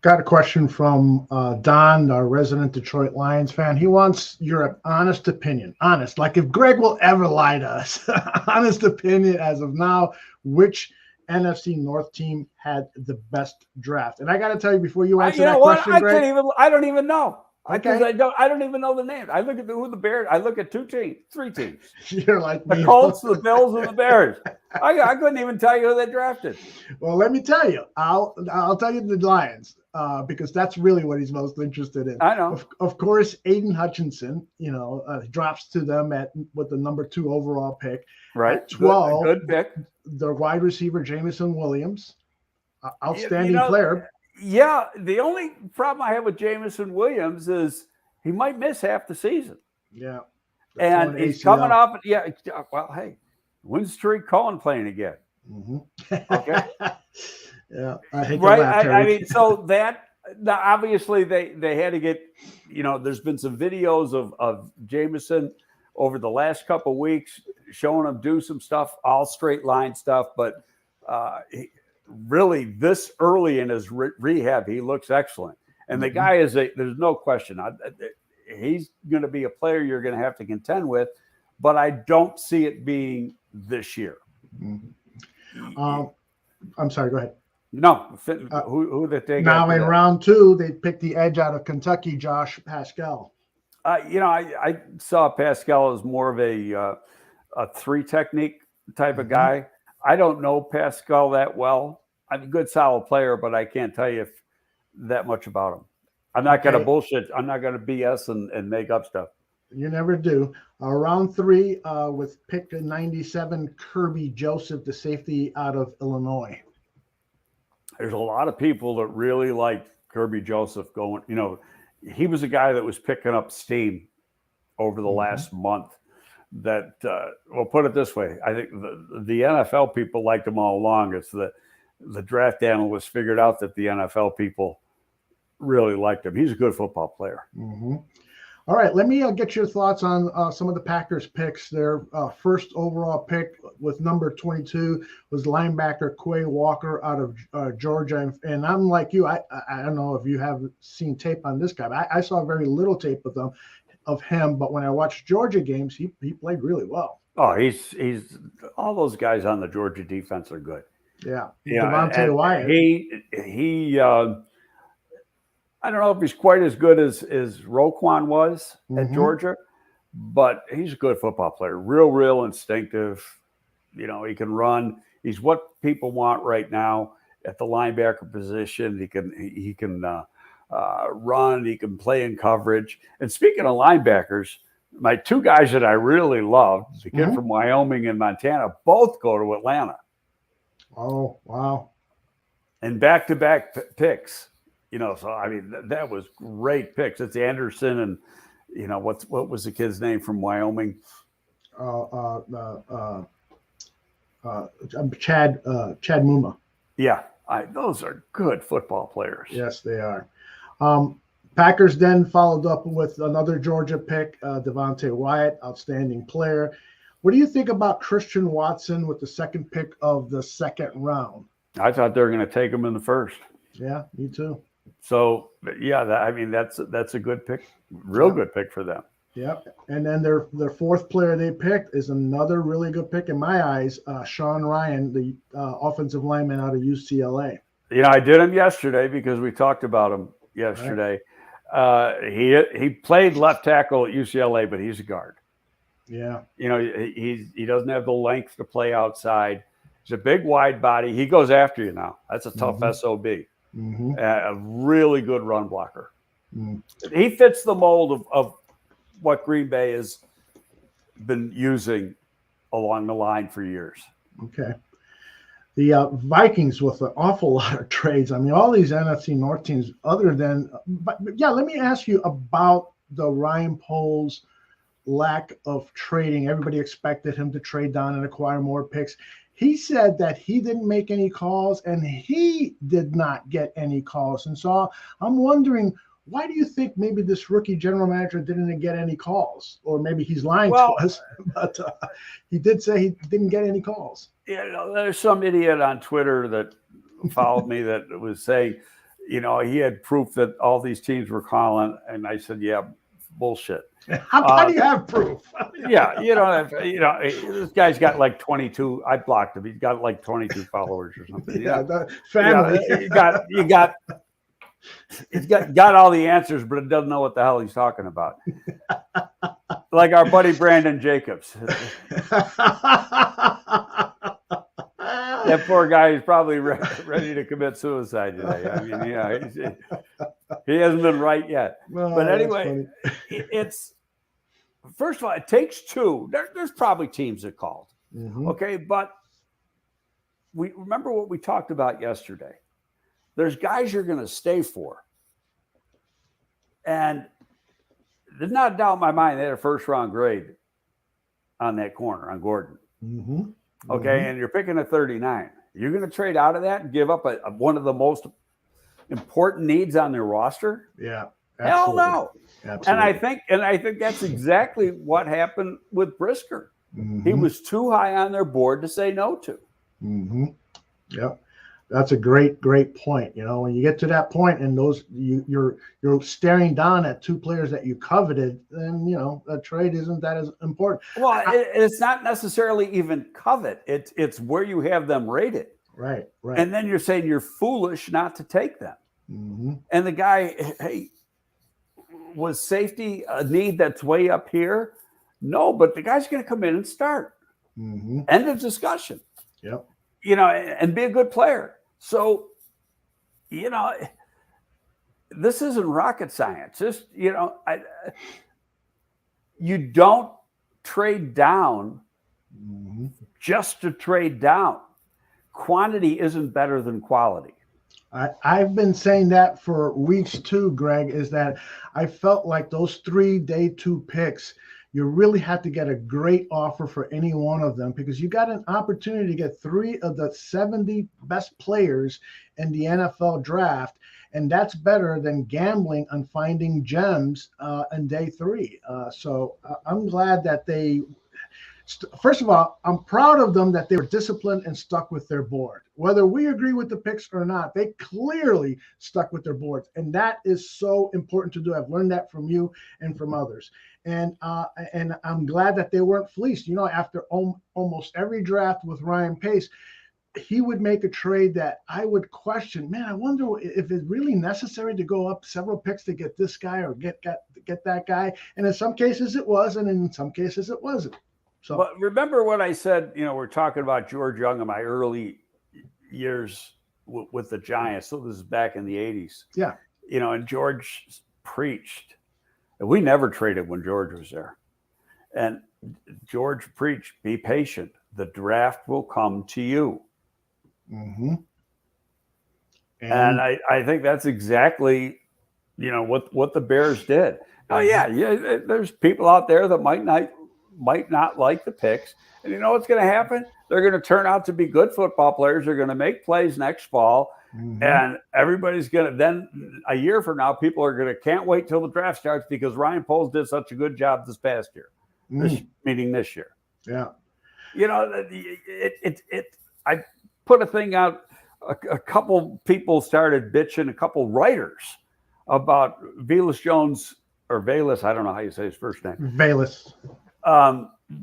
Got a question from Don, our resident Detroit Lions fan. He wants your honest opinion. Honest, like if Greg will ever lie to us. Honest opinion as of now, which NFC North team had the best draft? And I got to tell you before you answer that question, Greg. I don't even know. Okay. I don't even know the names. I look at who the Bears. I look at 3 teams. You're like the me. Colts, the Bills, and the Bears. I couldn't even tell you who they drafted. Well, let me tell you. I'll tell you the Lions because that's really what he's most interested in. I know. Of course, Aiden Hutchinson, drops to them with the number 2 overall pick. Right. At 12, good pick. The wide receiver Jamison Williams, outstanding player. Yeah, the only problem I have with Jamison Williams is he might miss half the season. Yeah. And he's coming off. Yeah. Well, hey, when's Tariq Cohen playing again? Mm-hmm. Okay. Yeah. I hate right. Laugh, I mean, so obviously they had to get, there's been some videos of Jamison over the last couple of weeks showing him do some stuff, all straight line stuff. But really, this early in his rehab, he looks excellent. And the guy there's no question. He's going to be a player you're going to have to contend with, but I don't see it being this year. Mm-hmm. I'm sorry, go ahead. No, who did they now in round 2, they picked the edge out of Kentucky, Josh Pascal. I saw Pascal as more of a 3 technique type of guy. I don't know Pascal that well. I'm a good, solid player, but I can't tell you that much about him. I'm not going to bullshit. I'm not going to BS and make up stuff. You never do. Round 3 with pick 97, Kirby Joseph, the safety out of Illinois. There's a lot of people that really like Kirby Joseph going. He was a guy that was picking up steam over the last month. That we'll put it this way. I think the NFL people liked him all along. It's the draft analysts figured out that the NFL people really liked him. He's a good football player. Mm-hmm. All right, let me get your thoughts on some of the Packers picks. Their first overall pick with number 22 was linebacker Quay Walker out of Georgia. And I'm like you. I don't know if you have seen tape on this guy. I saw very little tape of him, but when I watched Georgia games, he played really well. Oh, he's all those guys on the Georgia defense are good. Yeah, Devontae Wyatt. He I don't know if he's quite as good as Roquan was at Georgia, but he's a good football player. Real instinctive. He can run. He's what people want right now at the linebacker position. He can run. He can play in coverage. And speaking of linebackers, my 2 guys that I really loved, the kid from Wyoming and Montana, both go to Atlanta. Oh, wow. And back-to-back picks. So, I mean, that was great picks. It's Anderson what was the kid's name from Wyoming? Chad Muma. Yeah, those are good football players. Yes, they are. Packers then followed up with another Georgia pick, Devontae Wyatt, outstanding player. What do you think about Christian Watson with the second pick of the second round? I thought they were going to take him in the first. Yeah, me too. So, yeah, that's a good pick, real good pick for them. Yep. And then their fourth player they picked is another really good pick in my eyes, Sean Ryan, the offensive lineman out of UCLA. I did him yesterday because we talked about him yesterday. Right. He played left tackle at UCLA, but he's a guard. Yeah. He doesn't have the length to play outside. He's a big, wide body. He goes after you now. That's a tough SOB. Mm-hmm. A really good run blocker. Mm. He fits the mold of what Green Bay has been using along the line for years. Okay. The Vikings with an awful lot of trades. I mean, all these NFC North teams other than – but yeah, let me ask you about the Ryan Poles lack of trading. Everybody expected him to trade down and acquire more picks. He said that he didn't make any calls and he did not get any calls. And so I'm wondering, why do you think maybe this rookie general manager didn't get any calls? Or maybe he's lying to us, but he did say he didn't get any calls. There's some idiot on Twitter that followed me that was saying, he had proof that all these teams were calling. And I said, yeah, bullshit. How do you have proof? Yeah, this guy's got like 22. I blocked him. He's got like 22 followers or something. Yeah, the family. He's got all the answers, but it doesn't know what the hell he's talking about. Like our buddy Brandon Jacobs. That poor guy is probably ready to commit suicide today. I mean, he hasn't been right yet. Well, but anyway, it's first of all, it takes two. There's probably teams that called. Mm-hmm. Okay, but we remember what we talked about yesterday. There's guys you're going to stay for. And there's not a doubt in my mind they had a first-round grade on that corner, on Gordon. Mm-hmm. Okay, and you're picking a 39. You're going to trade out of that and give up one of the most important needs on their roster? Yeah. Absolutely. Hell no. Absolutely. And I think that's exactly what happened with Brisker. Mm-hmm. He was too high on their board to say no to. Mm-hmm. Yep. That's a great point. When you get to that point and you're staring down at two players that you coveted, then a trade isn't that as important. Well, it's not necessarily even covet. It's where you have them rated. Right. And then you're saying you're foolish not to take them. Mm-hmm. And the guy, was safety a need that's way up here? No, but the guy's going to come in and start. Mm-hmm. End of discussion. Yep. And be a good player. So, this isn't rocket science. Just, you don't trade down mm-hmm. just to trade down. Quantity isn't better than quality. I've been saying that for weeks too, Greg, is that I felt like those 3 day 2 picks, you really had to get a great offer for any one of them because you got an opportunity to get 3 of the 70 best players in the NFL draft. And that's better than gambling on finding gems in day 3. So I'm glad that first of all, I'm proud of them that they were disciplined and stuck with their board. Whether we agree with the picks or not, they clearly stuck with their boards. And that is so important to do. I've learned that from you and from others. And I'm glad that they weren't fleeced. After almost every draft with Ryan Pace, he would make a trade that I would question, man, I wonder if it's really necessary to go up several picks to get this guy or get that guy. And in some cases it was, and in some cases it wasn't. So, but remember what I said, we're talking about George Young in my early years with the Giants. So this is back in the 80s. Yeah. And George preached. And we never traded when George was there. And George preached, be patient. The draft will come to you. Mm-hmm. And I think that's exactly, what the Bears did. Oh yeah, yeah. There's people out there that might not like the picks, and you know what's going to happen? They're going to turn out to be good football players. They're going to make plays next fall, and everybody's going to then a year from now, people are going to can't wait till the draft starts because Ryan Poles did such a good job this past year, this year. Yeah, you know, I put a thing out. A couple people started bitching, a couple writers about Velus Jones or Velus. I don't know how you say his first name. Velus.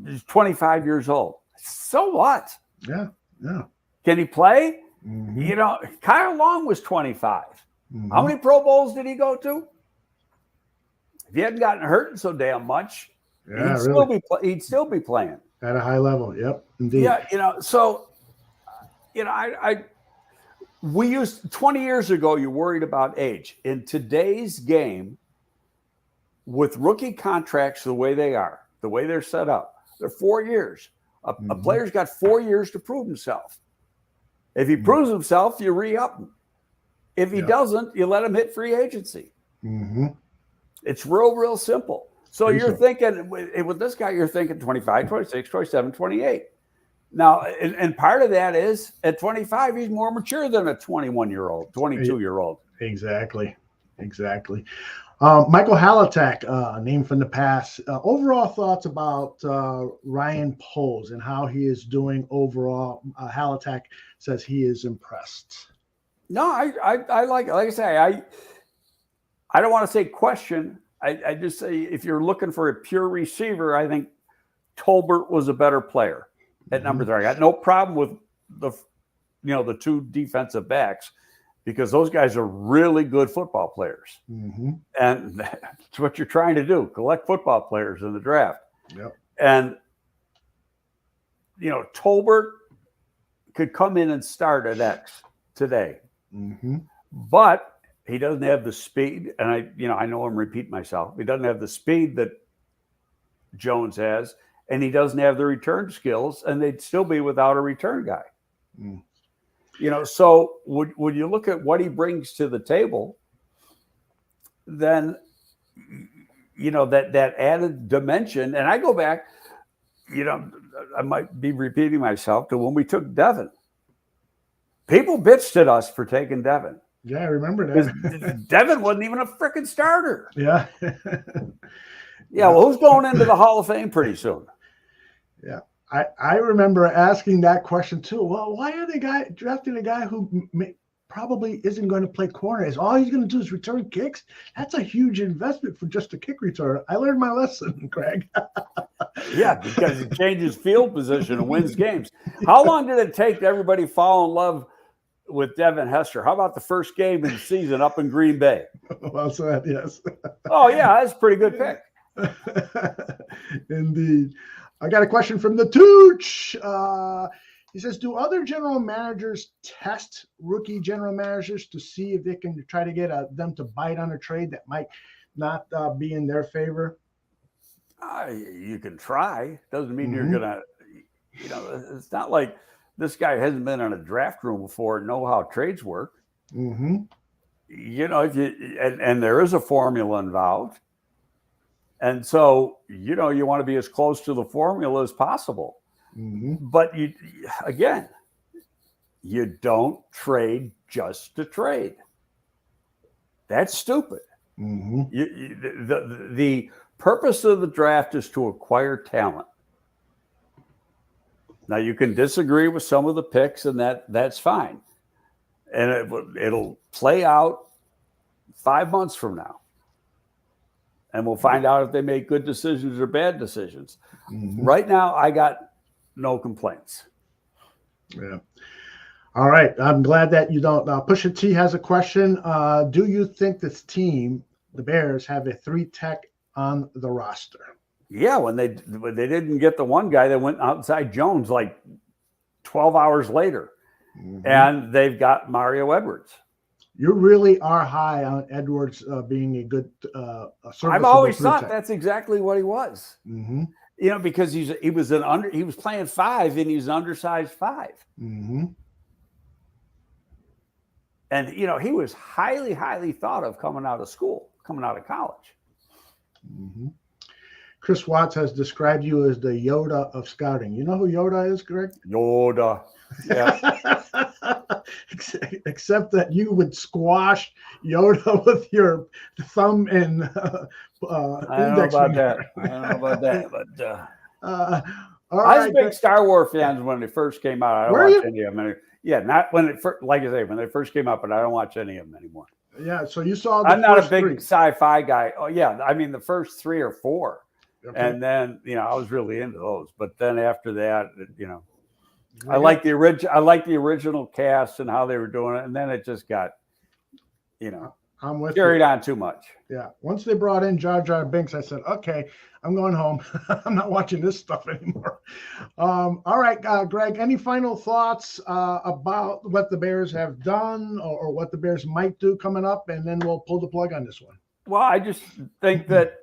He's 25 years old. So what? Yeah. Can he play? You know, Kyle Long was 25. How many Pro Bowls did he go to? If he hadn't gotten hurt so damn much, he'd still be playing at a high level. Yep, indeed. Yeah, you know, so we used 20 years ago, you worried about age. In today's game, with rookie contracts the way they are, the way they're set up, they're 4 years. A player's got 4 years to prove himself. If he proves himself, you re-up him. If he doesn't, you let him hit free agency. It's real simple. So you're thinking, with this guy, you're thinking 25, 26, 27, 28. Now, and part of that is at 25, he's more mature than a 21-year-old, 22-year-old. Exactly. Michael Halatak, a name from the past. Overall thoughts about Ryan Poles and how he is doing overall. Halatak says he is impressed. No, I like it. Like I say, I don't want to say question. I just say if you're looking for a pure receiver, I think Tolbert was a better player at number 3. I got no problem with the two defensive backs because those guys are really good football players. And that's what you're trying to do, collect football players in the draft. Yep. And, Tolbert could come in and start at X today. But he doesn't have the speed, and I know I'm repeating myself. He doesn't have the speed that Jones has, and he doesn't have the return skills, and they'd still be without a return guy. So when you look at what he brings to the table, then that added dimension. And I go back, I might be repeating myself to when we took Devin. People bitched at us for taking Devin. Yeah, I remember that. Devin wasn't even a freaking starter. Yeah. Yeah, well, who's going into the Hall of Fame pretty soon? Yeah. I remember asking that question too. Well, why are they drafting a guy who probably isn't going to play corner? Is all he's going to do is return kicks? That's a huge investment for just a kick returner. I learned my lesson, Craig. Yeah, because he changes field position and wins games. How long did it take to everybody fall in love with Devin Hester? How about the first game of the season up in Green Bay? Well said, yes. Oh, yeah, that's a pretty good pick. Indeed. I got a question from the Tooch. He says, do other general managers test rookie general managers to see if they can try to get them to bite on a trade that might not be in their favor? You can try. Doesn't mean you're going to, it's not like this guy hasn't been in a draft room before and know how trades work. If and there is a formula involved. And so, you want to be as close to the formula as possible. But you don't trade just to trade. That's stupid. The purpose of the draft is to acquire talent. Now, you can disagree with some of the picks, and that's fine. And it'll play out 5 months from now. And we'll find out if they make good decisions or bad decisions. Right now, I got no complaints. Yeah. All right. I'm glad that you don't. Pusha T has a question. Do you think this team, the Bears, have a 3-tech on the roster? Yeah, when they didn't get the one guy, they went outside Jones like 12 hours later. And they've got Mario Edwards. You really are high on Edwards being a good I've always thought that's exactly what he was. Because he was playing 5 and he's an undersized 5. And he was highly thought of coming out of college. Mm-hmm. Chris Watts has described you as the Yoda of scouting. You know who Yoda is, Greg? Yoda. Yeah. Except that you would squash Yoda with your thumb and index finger. I don't know about that, but all I was right, a big Greg. Star Wars fans when they first came out. I don't Were watch you? any of them. Yeah, not when it first, like I say, when they first came out, but I don't watch any of them anymore. Yeah, so you saw the I'm not a first big three. sci-fi guy. Oh yeah, I mean the first 3 or 4, Okay. and then I was really into those. But then after that, I Okay. like the original. I like the original cast and how they were doing it, and then it just got, I'm with carried you. on too much. Yeah. Once they brought in Jar Jar Binks, I said, okay, I'm going home. I'm not watching this stuff anymore. All right, Greg, any final thoughts about what the Bears have done or what the Bears might do coming up? And then we'll pull the plug on this one. Well, I just think that,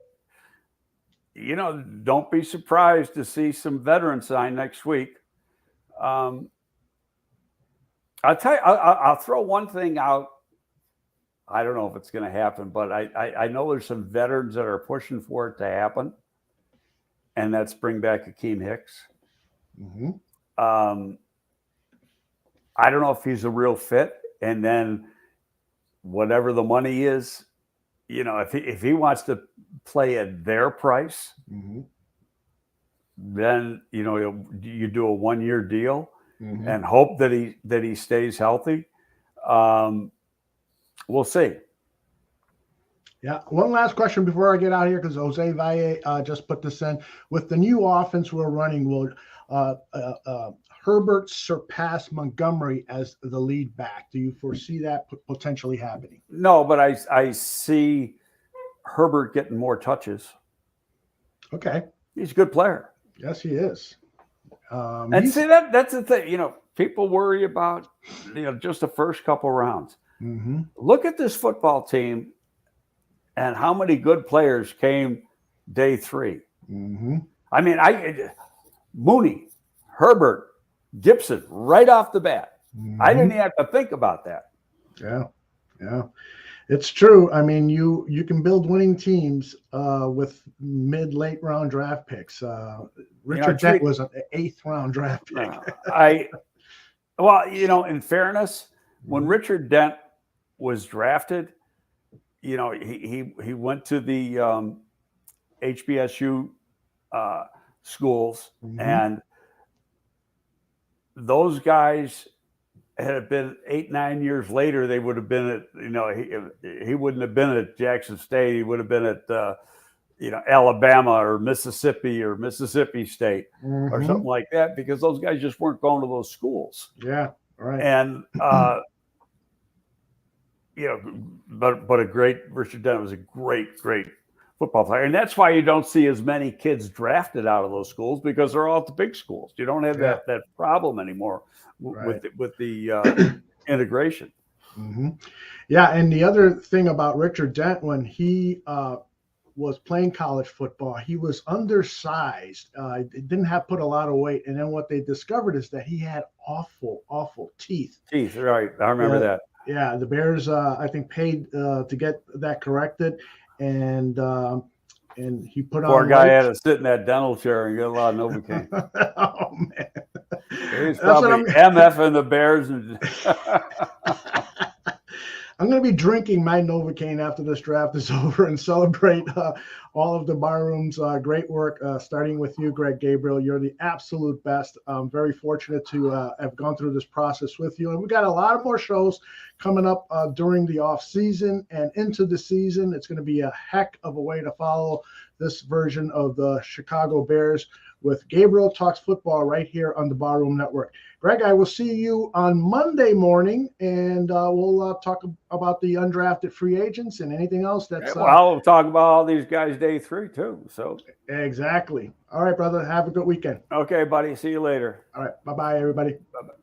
don't be surprised to see some veterans sign next week. I'll tell you, I'll throw one thing out. I don't know if it's going to happen, but I know there's some veterans that are pushing for it to happen, and that's bring back Akeem Hicks. Mm-hmm. I don't know if he's a real fit, and then whatever the money is, if he wants to play at their price, Mm-hmm. then you do a 1-year deal. Mm-hmm. And hope that he stays healthy. We'll see. Yeah. One last question before I get out of here, because Jose Valle just put this in. With the new offense we're running, will Herbert surpass Montgomery as the lead back? Do you foresee that potentially happening? No, but I see Herbert getting more touches. Okay. He's a good player. Yes, he is. And see, that's the thing. People worry about just the first couple rounds. Mm-hmm. Look at this football team and how many good players came day 3. Mm-hmm. I mean, Mooney, Herbert, Gibson, right off the bat. Mm-hmm. I didn't have to think about that. Yeah. It's true. I mean, you can build winning teams with mid-late round draft picks. Richard Dent was an 8th round draft pick. In fairness, when Richard Dent was drafted, he went to the HBSU schools, Mm-hmm. and those guys had it been 8-9 years later, they would have been at, he wouldn't have been at Jackson State. He would have been at, Alabama or Mississippi State Mm-hmm. or something like that, because those guys just weren't going to those schools. Yeah, right. And, but a great, Richard Dent was a great football player. And that's why you don't see as many kids drafted out of those schools, because they're all at the big schools. You don't have that problem anymore with the integration. Mm-hmm. Yeah, and the other thing about Richard Dent, when he was playing college football, he was undersized. Didn't have put a lot of weight, and then what they discovered is that he had awful teeth. Teeth, right? I remember that. Yeah, the Bears, I think, paid to get that corrected, and he put on. Poor guy had to sit in that dental chair and get a lot of Novocaine. Oh man, he's probably MF-ing the Bears. I'm going to be drinking my Novocaine after this draft is over and celebrate all of the barroom's great work, starting with you, Greg Gabriel. You're the absolute best. I'm very fortunate to have gone through this process with you. And we got a lot of more shows coming up during the off season and into the season. It's going to be a heck of a way to follow this version of the Chicago Bears with Gabriel Talks Football right here on the Barroom Network. Greg, I will see you on Monday morning, and we'll talk about the undrafted free agents and anything else that's. I'll talk about all these guys day 3 too. So exactly. All right, brother. Have a good weekend. Okay, buddy. See you later. All right. Bye-bye, everybody. Bye-bye.